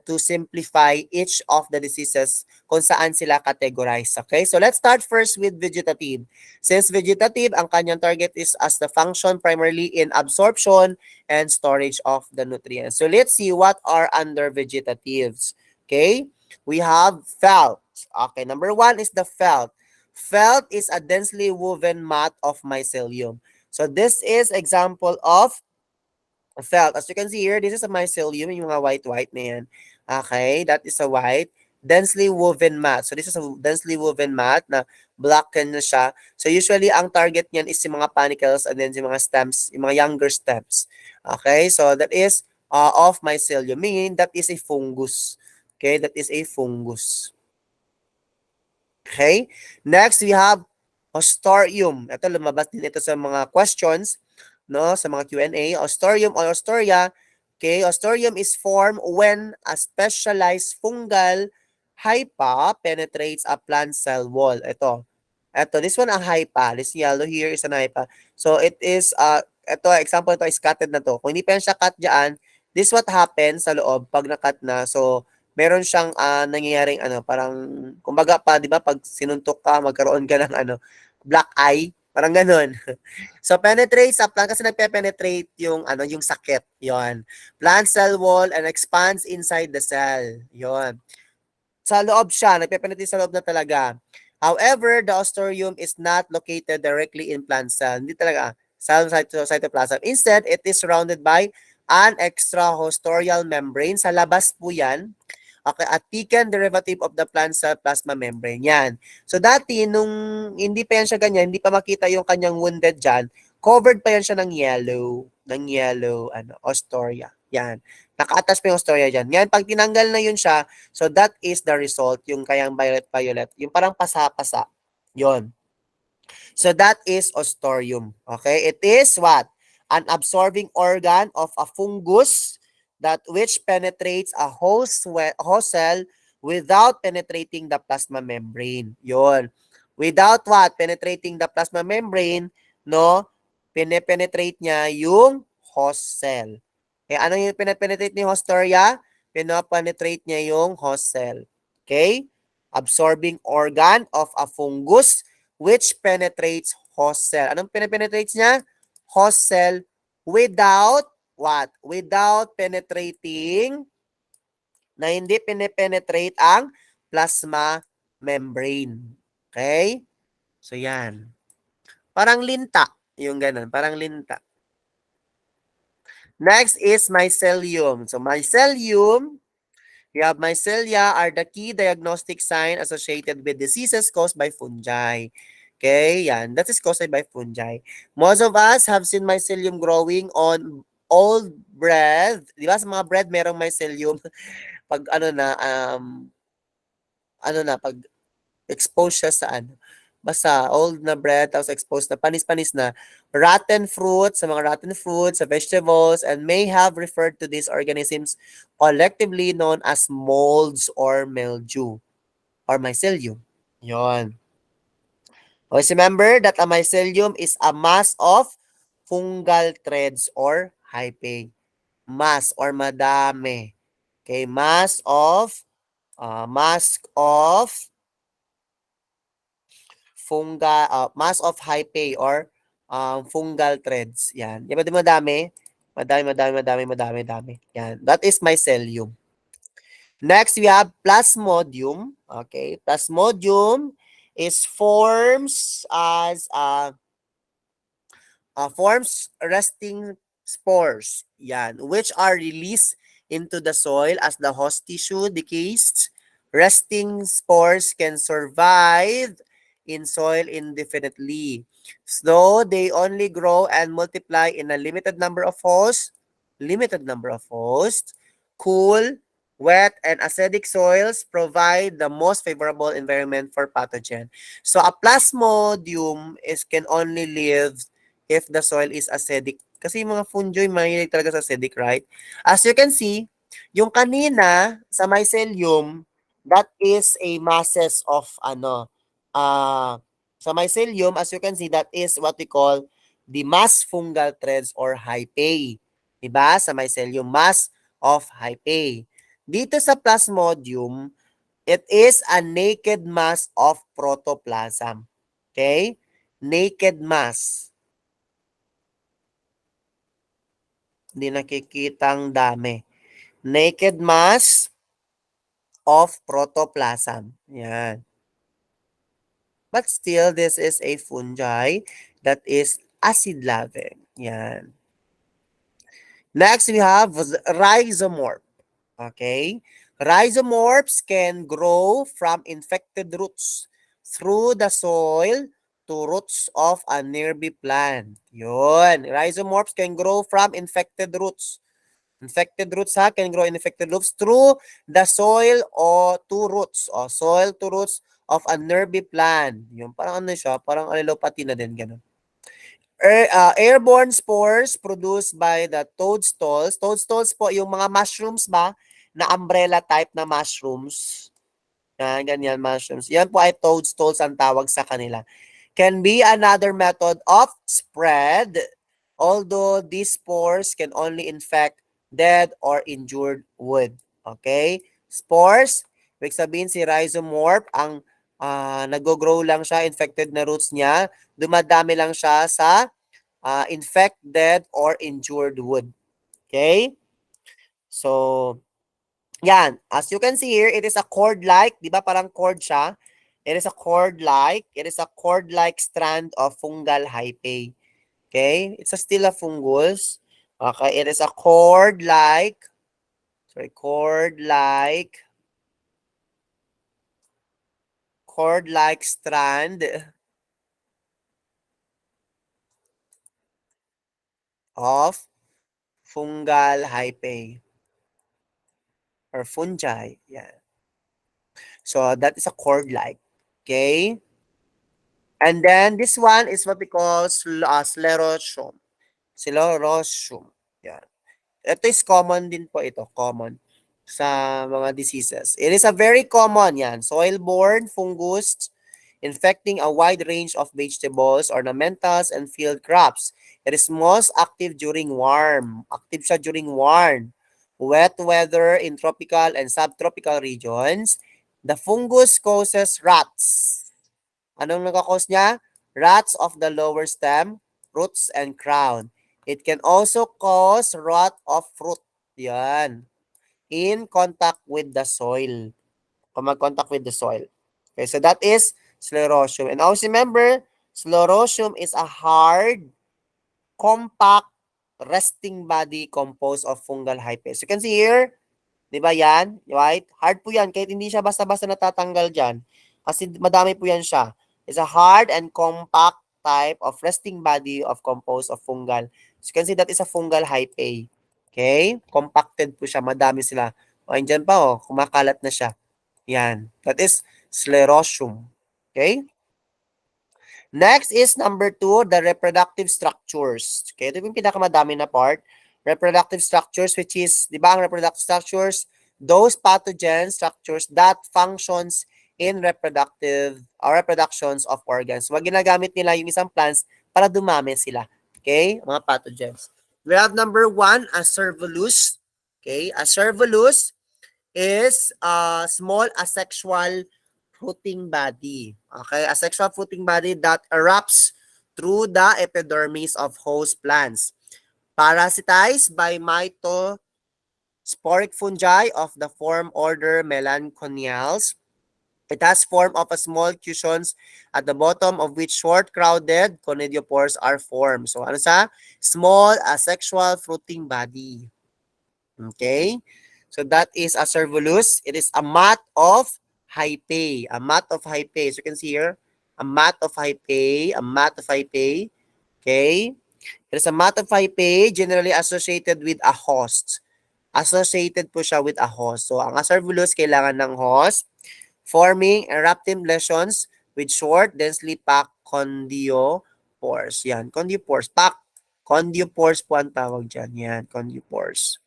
to simplify each of the diseases kung saan sila categorized. Okay? So let's start first with vegetative. Since vegetative, ang kanyang target is as the function primarily in absorption and storage of the nutrients. So let's see what are under vegetatives. Okay? We have felt. Okay, number 1 is the felt. Felt is a densely woven mat of mycelium. So this is example of felt. As you can see here, this is a mycelium, yung mga white na yan. Okay, that is a white. Densely woven mat. So this is a densely woven mat na blacken na siya. So usually, ang target niyan is yung mga panicles and then yung mga stems, yung mga younger stems. Okay, so that is of mycelium, meaning that is a fungus. Okay, that is a fungus. Okay, next we have Ostoium. Ito, lumabas din ito sa mga questions, no, sa mga Q&A. Ostoium or Ostoria. Okay, Ostoium is formed when a specialized fungal hypa penetrates a plant cell wall. Ito, this one ang hypa. This yellow here is an hypa. So it is, ito, example ito is cutted na to. Kung hindi pa yan siya cut dyan, this what happens sa loob pag na-cut na. So, meron siyang nangyayaring parang, kumbaga pa, di ba, pag sinuntok ka, magkaroon ka ng black eye. Parang ganun. So, penetrate sa plant kasi nagpe-penetrate yung sakit. Yon. Plant cell wall and expands inside the cell. Yon. Sa loob siya, nagpe-penetrate sa loob na talaga. However, the ostoium is not located directly in plant cell. Hindi talaga. Cell cytoplasm. Instead, it is surrounded by an extraostoial membrane. Sa labas po yan. Okay, a thickened derivative of the plant cell plasma membrane. Yan. So dati, nung hindi pa yan siya ganyan, hindi pa makita yung kanyang wounded dyan, covered pa yan siya ng yellow, ostoria. Yan. Naka-attach pa yung Hostoria dyan. Ngayon, pag tinanggal na yun siya, so that is the result, yung kayang violet-violet. Yung parang pasa-pasa. Yun. So that is Ostorium. Okay? It is what? An absorbing organ of a fungus that which penetrates a host cell without penetrating the plasma membrane. Yun. Without what? Penetrating the plasma membrane, no? Penetrate niya yung host cell. Okay, ano yung penetrate ni Hostoria? Penetrate niya yung host cell. Okay? Absorbing organ of a fungus which penetrates host cell. Anong penetrates niya? Host cell without what? Without penetrating, na hindi penetrate ang plasma membrane. Okay? So, yan. Parang linta. Yung ganun. Parang linta. Next is mycelium. So, mycelium, we have mycelia are the key diagnostic sign associated with diseases caused by fungi. Okay, yan. That is caused by fungi. Most of us have seen mycelium growing on old bread. Di ba sa mga bread merong mycelium? Pag pag expose siya sa basta old na bread, tapos exposed na, panis-panis na, rotten fruits, sa mga rotten fruits, sa vegetables, and may have referred to these organisms collectively known as molds or mildew or mycelium. Yon. Always remember that a mycelium is a mass of fungal threads or hyphae. Mass or madami. Okay, mass of hyphae or fungal threads. Yan. Di ba di madami? Madami. Yan. That is mycelium. Next, we have plasmodium. Okay. Plasmodium is forms resting spores. Yan. Which are released into the soil as the host tissue decays. Resting spores can survive in soil indefinitely. So they only grow and multiply in a limited number of hosts. Cool, wet, and acidic soils provide the most favorable environment for pathogen. So a plasmodium can only live if the soil is acidic. Kasi yung mga fungi, mahilig talaga sa acidic, right? As you can see, yung kanina sa mycelium, that is a masses of sa mycelium, as you can see, that is what we call the mass fungal threads or hyphae. Diba? Sa mycelium, mass of hyphae. Dito sa plasmodium, it is a naked mass of protoplasm. Okay? Naked mass. Hindi nakikitang dami. Naked mass of protoplasm. Yan. But still, this is a fungi that is acid-loving. Yan. Next, we have rhizomorph. Okay? Rhizomorphs can grow from infected roots through the soil to roots of a nearby plant. Yun. Rhizomorphs can grow from infected roots. Infected roots can grow in infected roots through the soil or to roots. O, soil to roots of a nearby plant. Yung parang ano siya, parang allelopathy na din, ganun. Airborne spores produced by the toadstools. Toadstools po, yung mga mushrooms ba, na umbrella type na mushrooms. Yan, ganyan mushrooms. Yan po ay toadstools ang tawag sa kanila. Can be another method of spread, although these spores can only infect dead or injured wood. Okay? Spores, ibig sabihin si rhizomorph, ang nag-grow lang siya, infected na roots niya, dumadami lang siya sa infected or injured wood. Okay? So, yan. As you can see here, it is a cord-like. Di ba parang cord siya? It is a cord-like strand of fungal hyphae. Okay? It's still a fungus. Okay? It is a cord-like strand of fungal hyphae or fungi. Yeah. So that is a cord-like. Okay. And then this one is what we call sclerotium. Sclerotium. Yeah. Ito is common din po ito. Common sa mga diseases. It is a very common yan. Soil-borne fungus infecting a wide range of vegetables, ornamentals, and field crops. It is most active during warm. Active siya during warm, wet weather in tropical and subtropical regions. The fungus causes rats. Anong nagkakos niya? Rats of the lower stem, roots, and crown. It can also cause rot of fruit. Yan. In contact with the soil. Kung mag-contact with the soil. Okay, so that is sclerotium. And always remember, sclerotium is a hard, compact, resting body composed of fungal hyphae. So you can see here, di ba yan? Right? Hard po yan, kahit hindi siya basta-basta natatanggal dyan. Kasi madami po yan siya. It's a hard and compact type of resting body of composed of fungal. So you can see that is a fungal hyphae. Okay? Compacted po siya. Madami sila. O, andyan pa oh. Kumakalat na siya. Yan. That is sclerotium. Okay? Next is number 2, the reproductive structures. Okay? Ito yung pinakamadami na part. Reproductive structures, which is, di ba ang reproductive structures? Those pathogen structures that functions in reproductive or reproductions of organs. So, ginagamit nila yung isang plants para dumami sila. Okay? Mga pathogens. We have number 1, acervulus. Okay? Acervulus is a small asexual fruiting body. Okay? Asexual fruiting body that erupts through the epidermis of host plants. Parasitized by mytosporic fungi of the form order Melanchoniales. It has form of a small cushions at the bottom of which short crowded conidiospores are formed. So ano sa? Small asexual fruiting body. Okay? So that is acervulus. It is a mat of hyphae. A mat of hyphae. So you can see here, a mat of hyphae, a mat of hyphae. Okay? It is a mat of hyphae generally associated with a host. Associated po siya with a host. So ang acervulus kailangan ng host, forming eruptive lesions with short, densely packed condiopores. Yan, condiopores. Packed. Condiopores po ang tawag dyan. Yan, condiopores.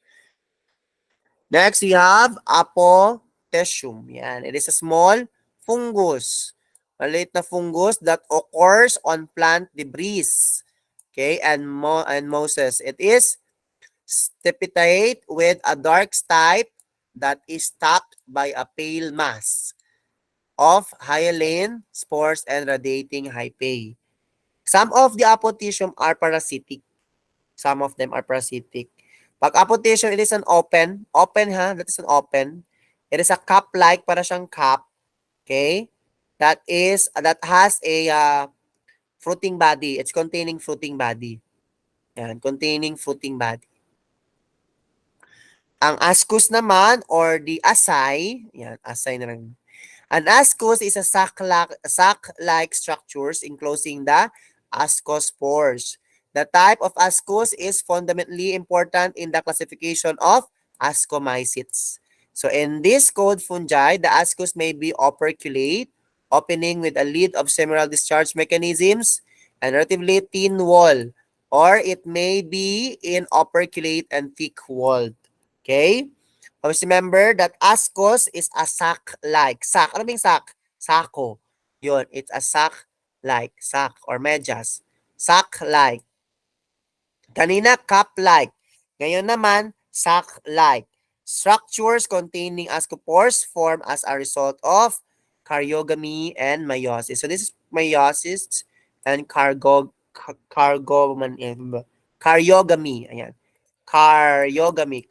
Next, we have apophysium. Yan, it is a small fungus. Maliit na fungus that occurs on plant debris. Okay, and mosses. It is stipitate with a dark stipe that is topped by a pale mass of hyaline spores and radiating hyphae. Some of the apophysium are parasitic. Some of them are parasitic. Pag apophysium, it is an open ha, that is an open. It is a cup-like, para siyang cup. Okay? That has a fruiting body. It's containing fruiting body. Yan, containing fruiting body. Ang ascus naman or the asay, yan, asay na lang. An ascus is a sac-like structures enclosing the ascospores. The type of ascus is fundamentally important in the classification of ascomycetes. So in this code fungi, the ascus may be operculate, opening with a lid of seminal discharge mechanisms and relatively thin wall, or it may be inoperculate and thick-walled. Okay? Always remember that ascus is a sac-like. Sac. Ano yung sac? Sako. Yun. It's a sac-like. Sac or medyas. Sac-like. Kanina, cup-like. Ngayon naman, sac-like. Structures containing ascospores form as a result of karyogamy and meiosis. So this is meiosis and karyogamy. Ayan. Karyogamy,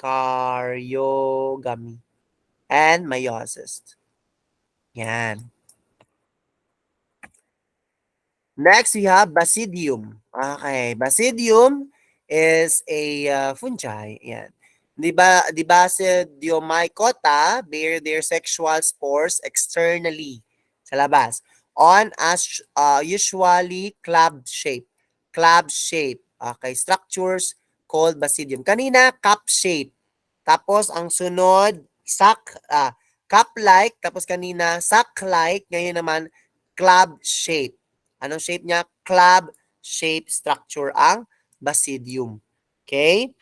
and meiosis. Yan. Next, we have basidium. Okay, basidium is a fungi. Yan. The Basidiomycota bear their sexual spores externally sa labas on usually club shape. Okay, structures called basidium. Kanina, cup shape. Tapos, ang sunod, cup-like. Tapos kanina, sack-like. Ngayon naman, club shape. Anong shape niya? Club shape structure ang basidium. Okay?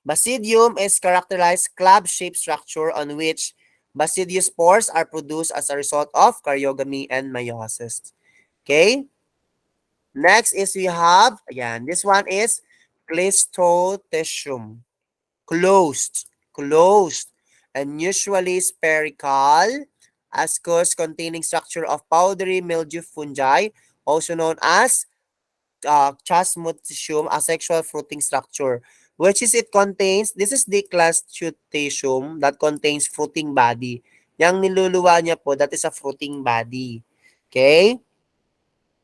Basidium is characterized club shape structure on which basidiospores are produced as a result of karyogamy and meiosis. Okay? Next is we have, ayan, this one is Cleistotecium. Closed, and usually spherical, ascus containing structure of powdery mildew fungi, also known as Chasmodium, asexual fruiting structure, which is it contains, this is the Cleistotecium that contains fruiting body. Yang niluluwa niya po, that is a fruiting body. Okay?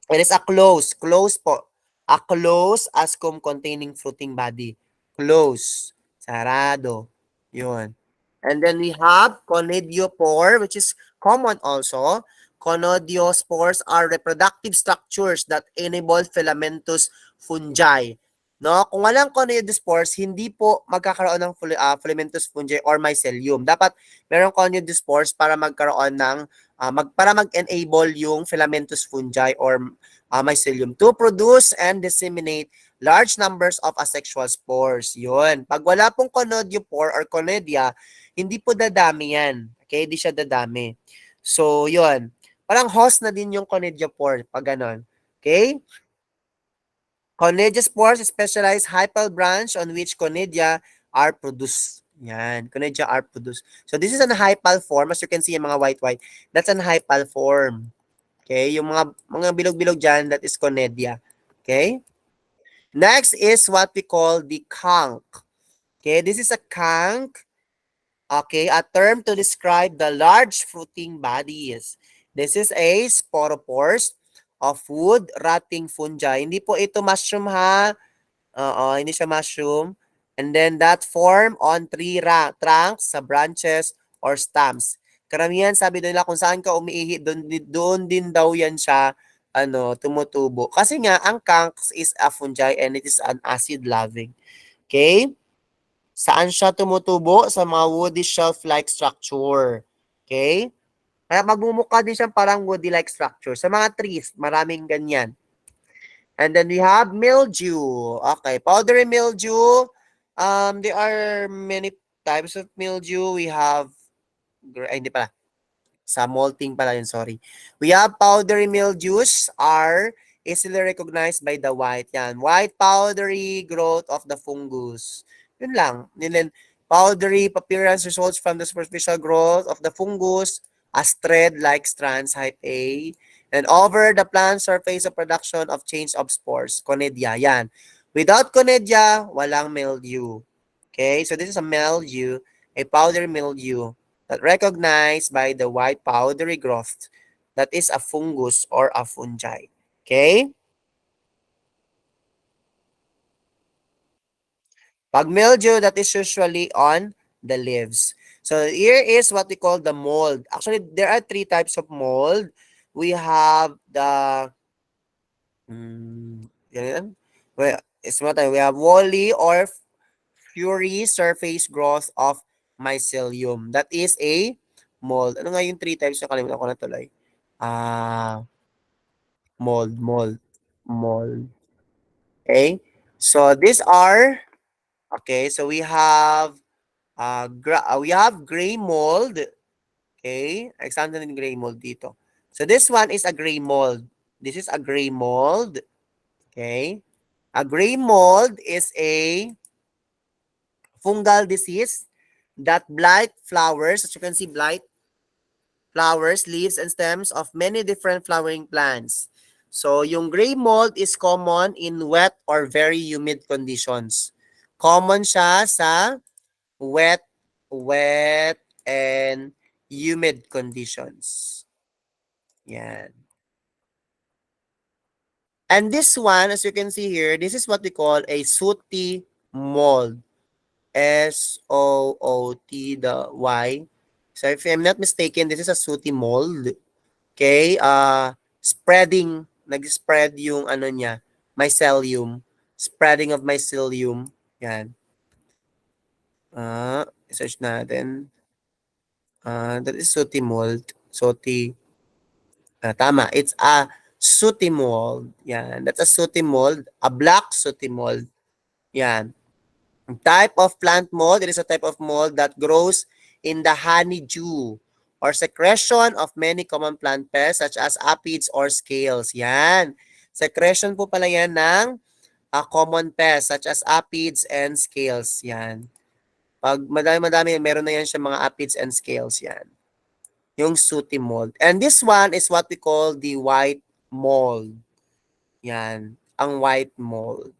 It is a closed po. A closed ascum containing fruiting body. Close. Sarado. Yun. And then we have conidiospore, which is common also. Conidiospores are reproductive structures that enable filamentous fungi. No, kung walang conidiospores, hindi po magkakaroon ng filamentous fungi or mycelium. Dapat merong conidiospores para magkaroon ng para mag-enable yung filamentous fungi or mycelium to produce and disseminate large numbers of asexual spores. Yun. Pag wala pong conidiospore or conidia, hindi po dadami yan. Okay? Hindi siya dadami. So, yun. Parang host na din yung conidiospore pag ganon. Okay? Conidiospores specialized hyphal branch on which conidia are produced. Yan. Conidia are produced. So, this is an hyphal form. As you can see, yung mga white. That's an hyphal form. Okay? Yung mga bilog-bilog dyan, that is conidia. Okay? Next is what we call the conch. Okay? This is a conch. Okay? A term to describe the large fruiting bodies. This is a sporopores of wood-rotting fungi. Hindi po ito mushroom ha. Hindi siya mushroom. And then that form on tree trunks, sa branches, or stems. Karamihan sabi nila kung saan ka umiihi, doon din daw yan siya tumutubo. Kasi nga, ang conch is a fungi and it is an acid-loving. Okay? Saan siya tumutubo? Sa mga woody shelf-like structure. Okay? Kaya magmumukha din siyang parang woody-like structure. Sa mga trees, maraming ganyan. And then we have mildew. Okay, powdery mildew. There are many types of mildew. We have, hindi pala. Sa molting pala yun, sorry. We have powdery mildews are easily recognized by the white. Yan, white powdery growth of the fungus. Yun lang. And then, powdery appearance results from the superficial growth of the fungus as thread-like strands, type A, and over the plant surface of production of change of spores, conidia. Yan. Without conidia, walang mildew. Okay, so this is a mildew, a powdery mildew that recognized by the white powdery growth that is a fungus or a fungi. Okay? Pag mildew, that is usually on the leaves. So here is what we call the mold. Actually, there are three types of mold. We have the we have woolly or furry surface growth of mycelium. That is a mold. Ano nga yung three types? Nakalimutan ko na tuloy. Mold. Okay? So these are, okay, so we have gray mold. Okay? Example ng gray mold dito. So this one is a gray mold. This is a gray mold. Okay? A gray mold is a fungal disease that blight flowers. As you can see, blight flowers, leaves, and stems of many different flowering plants. So, yung gray mold is common in wet or very humid conditions. Common siya sa wet and humid conditions. Yan. And this one, as you can see here, this is what we call a sooty mold. S-O-O-T the Y. So if I'm not mistaken, this is a sooty mold. Okay? Spreading, nag-spread yung mycelium. Spreading of mycelium. Yan. Search natin. That is sooty mold. Sooty. Tama. It's a sooty mold. Yan. That's a sooty mold. A black sooty mold. Yan. Type of plant mold. It is a type of mold that grows in the honeydew or secretion of many common plant pests such as aphids or scales. Yan. Secretion po pala yan ng common pests such as aphids and scales. Yan. Pag madami-madami, meron na yan siya mga aphids and scales. Yan. Yung sooty mold. And this one is what we call the white mold. Yan. Ang white mold.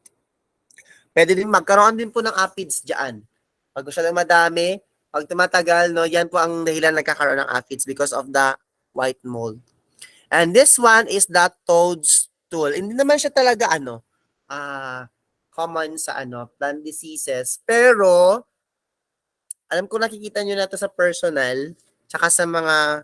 Pwede din magkaroon din po ng aphids dyan. Pag masyadong madami, pag tumatagal, no, yan po ang dahilan nagkakaroon ng aphids because of the white mold. And this one is the toadstool. Hindi naman siya talaga common sa plant diseases. Pero, alam ko nakikita nyo na to sa personal, tsaka sa mga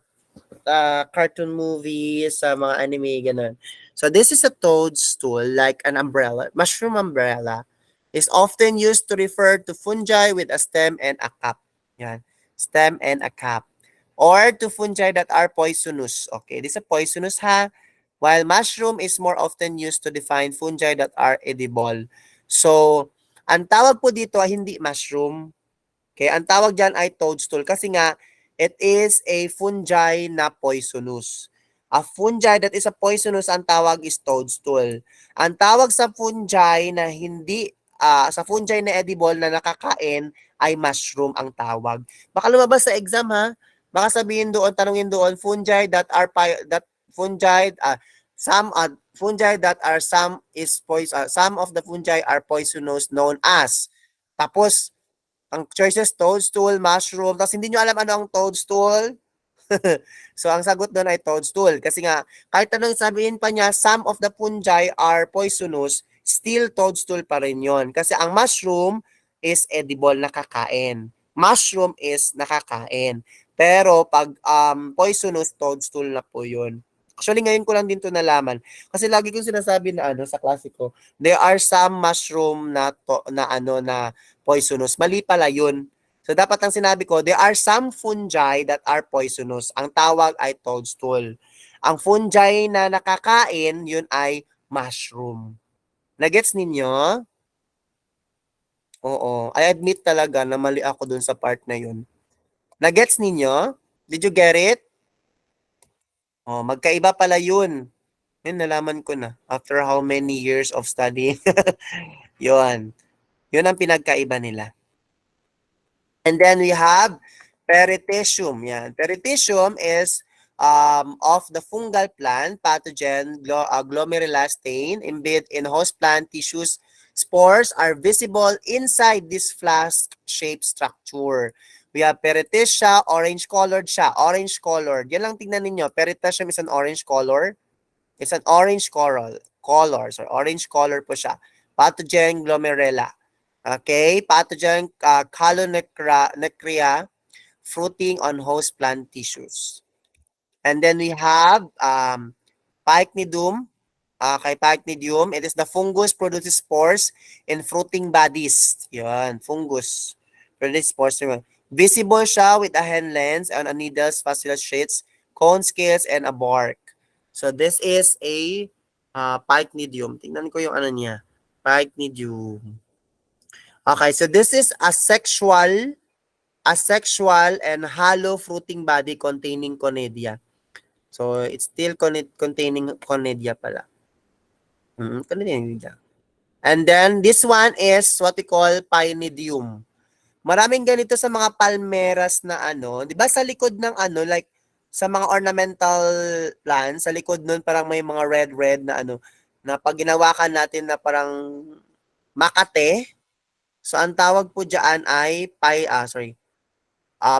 cartoon movies, sa mga anime, ganun. So, this is a toadstool, like an umbrella, mushroom umbrella, is often used to refer to fungi with a stem and a cap. Yan. Stem and a cap. Or to fungi that are poisonous. Okay, this is a poisonous ha. While mushroom is more often used to define fungi that are edible. So, ang tawag po dito ay hindi mushroom. Okay, ang tawag dyan ay toadstool kasi nga, it is a fungi na poisonous. A fungi that is a poisonous, ang tawag is toadstool. Ang tawag sa fungi na hindi, sa fungi na edible na nakakain ay mushroom ang tawag. Baka lumabas sa exam ha. Baka sabihin doon, tanungin doon, fungi that are some of the fungi are poisonous known as. Tapos ang choices toadstool, mushroom, tapos hindi nyo alam ano ang toadstool. So ang sagot doon ay toadstool kasi nga kahit anong sabihin pa niya some of the fungi are poisonous, still toadstool pa rin yon kasi ang mushroom is edible, nakakain. Mushroom is nakakain. Pero pag poisonous, toadstool na po yun. Actually, ngayon ko lang din to nalaman. Kasi lagi kong sinasabi na sa klase ko, there are some mushroom na poisonous. Mali pala yun. So, dapat ang sinabi ko, there are some fungi that are poisonous. Ang tawag ay toadstool. Ang fungi na nakakain, yun ay mushroom. Nagets ninyo? Oo. I admit talaga na mali ako dun sa part na yun. Nagets ninyo? Did you get it? Oh, magkaiba pala yun. Yun, nalaman ko na. After how many years of studying. Yun. Yun ang pinagkaiba nila. And then we have Perithecium. Yan. Perithecium is of the fungal plant pathogen glomerulus stain embedded in host plant tissues. Spores are visible inside this flask-shaped structure. We have Perithecia, orange-colored siya. Orange-colored. Yan lang tingnan ninyo. Perithecium is an orange color. It's an orange color. So, orange color po siya. Pathogen glomerella. Okay? Pathogen Calonecria fruiting on host plant tissues. And then we have Pycnidium. Kay Pycnidium, it is the fungus produces spores in fruiting bodies. Yan, fungus. Produces spores. Visible siya with a hand lens and a needles, fasciculus sheaths, cone scales, and a bark. So this is a Pycnidium. Tingnan ko yung niya. Pycnidium. Okay, so this is a sexual and hollow fruiting body containing conidia. So it's still containing conidia pala. Conidia. And then this one is what we call Pynidium. Maraming ganito sa mga palmeras na 'di ba sa likod ng like sa mga ornamental plants, sa likod nun parang may mga red na na pag ginawakan natin na parang makate. So ang tawag po diyan ay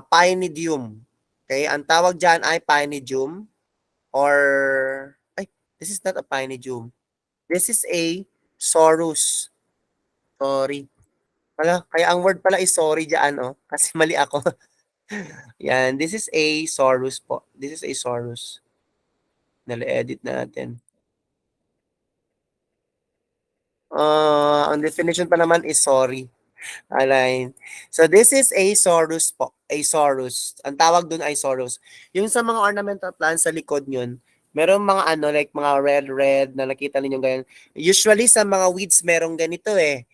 Pynidium. Okay, ang tawag diyan ay Pynidium or this is not a Pynidium. This is a Sorus. Sorry. Kaya ang word pala is sorry diyan, kasi mali ako. Yan, this is a Sorus po. This is a Sorus. Nali-edit natin. Ang definition pa naman is sorry. Align. So this is Asaurus po. Asaurus. Ang tawag dun Asaurus. Yung sa mga ornamental plants sa likod yun, merong mga ano, like mga red na nakita ninyo ganyan. Usually sa mga weeds merong ganito eh.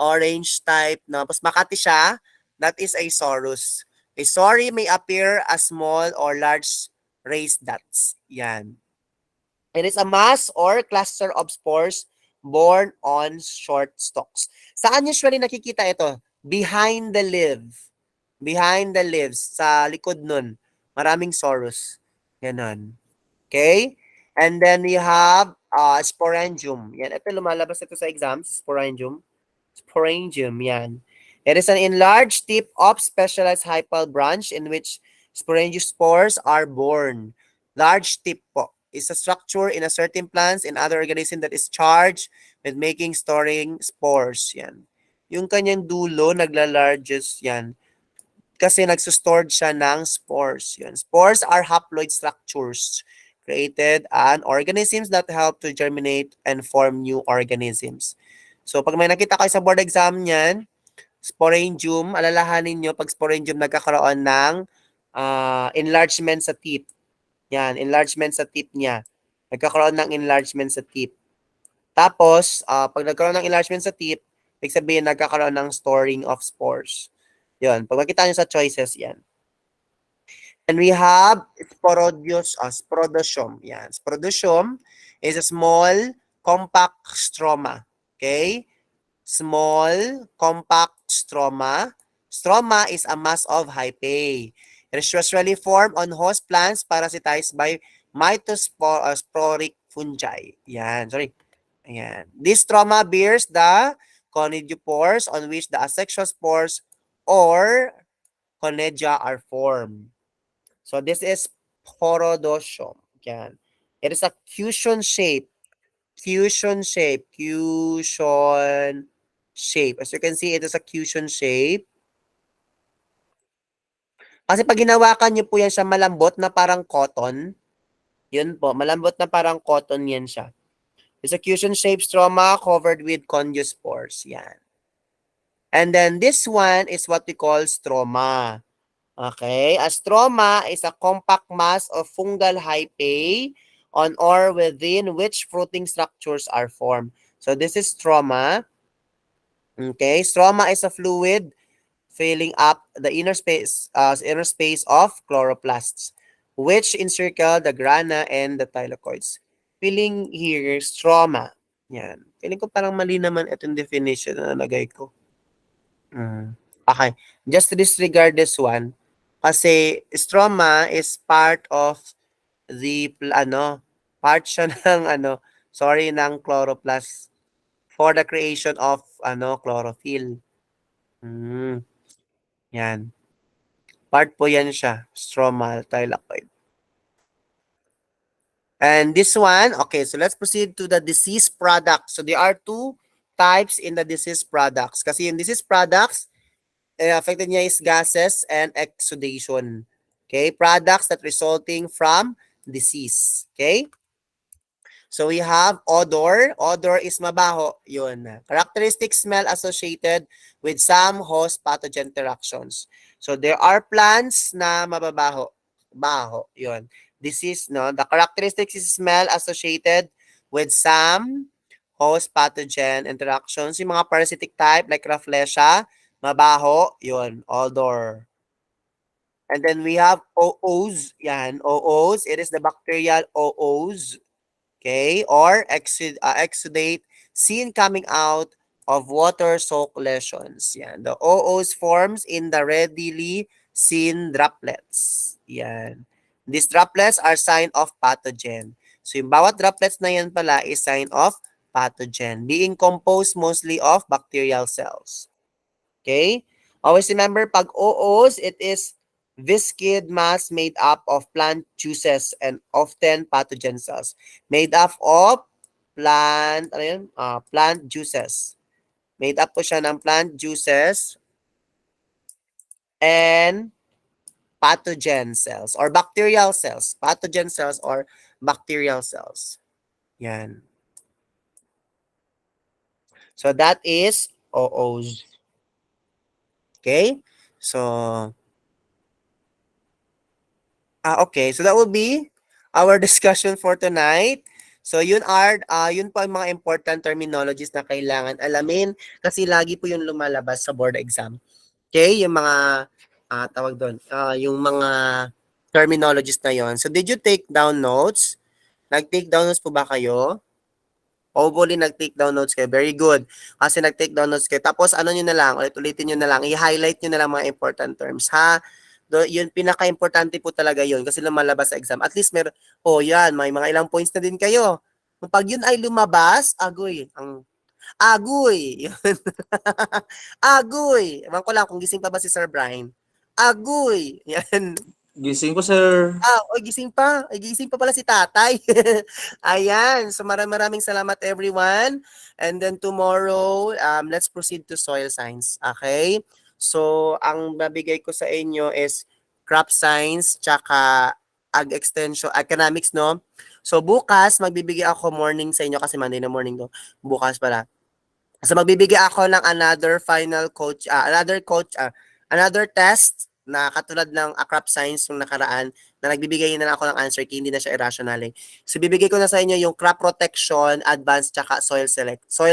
Orange type na. Tapos makati siya, that is Asaurus. A sorry may appear as small or large raised dots. Yan. It is a mass or cluster of spores borne on short stalks. Saan usually nakikita ito? Behind the leaf. Behind the leaves. Sa likod nun. Maraming sorus. Ganon. Okay? And then we have sporangium. Yan. Ito lumalabas ito sa exams. Sporangium. Sporangium. Yan. It is an enlarged tip of specialized hyphal branch in which sporangiospores are born. Large tip po is a structure in a certain plants and other organism that is charged with making storing spores. Yan. Yung kanyang dulo, nagla-largest yan. Kasi nagsustored siya ng spores. Yan. Spores are haploid structures created and organisms that help to germinate and form new organisms. So, pag may nakita kayo sa board exam niyan, sporangium, alalahanin nyo, pag sporangium nagkakaroon ng enlargement sa tip. Yan, enlargement sa tip niya. Nagkakaroon ng enlargement sa tip. Tapos, pag nagkaroon ng enlargement sa tip, ibig sabihin nagkakaroon ng storing of spores. Yun, pag makita nyo sa choices, yan. And we have sporodocium. Yan, sporodocium is a small, compact stroma. Okay? Small, compact stroma. Stroma is a mass of hyphae. It is usually formed on host plants parasitized by mytosporic fungi. Yan, sorry. Ayan. This stroma bears the conidiospores on which the asexual spores or conedia are formed. So this is Sporodocium. Yan. It is a fusion shape. Fusion shape. Fusion shape. As you can see, it is a fusion shape. Kasi pag hinawakan niyo po yan siya malambot na parang cotton, yun po, malambot na parang cotton yan siya. It's a fusion shape stroma covered with coniospores. Yan. And then this one is what we call stroma. Okay? A stroma is a compact mass of fungal hyphae on or within which fruiting structures are formed. So this is stroma. Okay? Stroma is a fluid filling up the inner space of chloroplasts, which encircle the grana and the thylakoids. Feeling here, stroma. Yan. Feeling ko parang mali naman itong definition na nalagay ko. Okay. Just disregard this one. Kasi stroma is part of the, part siya ng chloroplast for the creation of, chlorophyll. Yan. Part po yan siya, stromal thylakoid. And this one, okay, so let's proceed to the disease products. So there are two types in the disease products. Kasi yung disease products, affected niya is gases and exudation. Okay, products that resulting from disease. Okay? So we have odor. Odor is mabaho. Yun. Characteristic smell associated with some host pathogen interactions. So there are plants na mababaho. Baho. Yun. Disease, no? The characteristics is smell associated with some host pathogen interactions. Yung mga parasitic type like Rafflesia, mabaho. Yun. Odor. And then we have OOs. Yan. OOs. It is the bacterial OOs. Okay, or exudate seen coming out of water-soaked lesions. Yan. The OOs forms in the readily seen droplets. Yan. These droplets are sign of pathogen. So yung bawat droplets na yan pala is sign of pathogen, being composed mostly of bacterial cells. Okay? Always remember, pag OOs, it is viscid mass made up of plant juices and often pathogen cells. Made up of plant, plant juices. Made up po siya ng plant juices and pathogen cells or bacterial cells. Pathogen cells or bacterial cells. Yan. So that is OOs. Okay? So, okay. So that will be our discussion for tonight. So yun po ang mga important terminologies na kailangan alamin kasi lagi po yung lumalabas sa board exam. Okay? Yung mga tawag doon, yung mga terminologies na yon. So did you take down notes? Nag-take down notes po ba kayo? Hopefully, nag-take down notes kayo. Very good. Kasi nag-take down notes kayo. Tapos, ano nyo na lang, ulit-ulitin nyo na lang, i-highlight nyo na lang mga important terms, ha? Yun, pinaka-importante po talaga yun kasi lumalabas sa exam. At least, yan, may mga ilang points na din kayo. Pag yun ay lumabas, agoy. Yun. Agoy. Ewan ko lang kung gising pa ba si Sir Brian. Agoy. Yan. Gising ko, sir. Gising pa. Ay, gising pa pala si tatay. Ayan. So maraming salamat everyone. And then tomorrow, let's proceed to soil science. Okay? So, ang babigay ko sa inyo is crop science, tsaka ag extension, economics, no? So, bukas, magbibigay ako morning sa inyo kasi Monday na morning to. Bukas pala. So, magbibigay ako ng another test na katulad ng crop science yung nakaraan na nagbibigay na lang ako ng answer key, hindi na siya irrational eh. So, bibigay ko na sa inyo yung crop protection, advanced, tsaka soil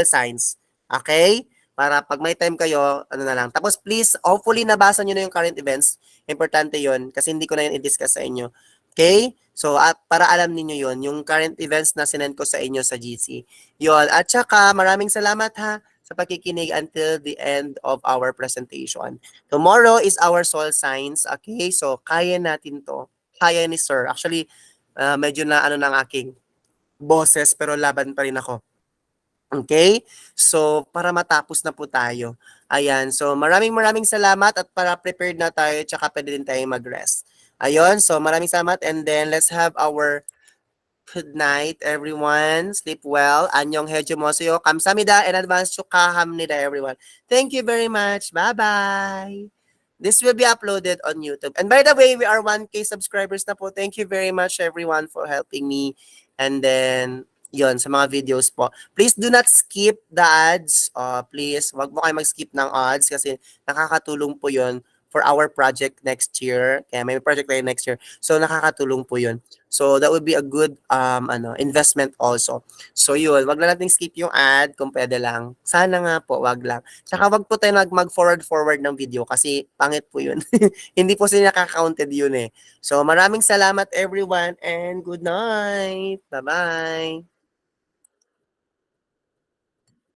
science. Okay? Para pag may time kayo, ano na lang. Tapos please, hopefully nabasa nyo na yung current events. Importante yon kasi hindi ko na yun i-discuss sa inyo. Okay? So, para alam niyo yon yung current events na sinend ko sa inyo sa GC. Yon. At saka, maraming salamat ha sa pakikinig until the end of our presentation. Tomorrow is our soil science. Okay? So, kaya natin to. Kaya ni Sir. Actually, medyo na ano ng aking boses pero laban pa rin ako. Okay? So, para matapos na po tayo. Ayan. So, maraming salamat at para prepared na tayo tsaka pwede din tayo mag-rest. Ayun. So, maraming salamat and then let's have our good night, everyone. Sleep well. Annyeong hejumosuyo. Kamsahamnida in advance. Chukahamnida, everyone. Thank you very much. Bye-bye. This will be uploaded on YouTube. And by the way, we are 1K subscribers na po. Thank you very much, everyone, for helping me. And then, yon sa mga videos po. Please do not skip the ads. Please, wag mo kayo mag-skip ng ads kasi nakakatulong po yon for our project next year. Kaya may project tayo next year. So, nakakatulong po yun. So, that would be a good investment also. So, yun. Wag na natin skip yung ad kung pwede lang. Sana nga po, wag lang. Tsaka wag po tayo mag-forward ng video kasi pangit po yun. Hindi po sila nakaka-counted yun eh. So, maraming salamat everyone and good night. Bye-bye.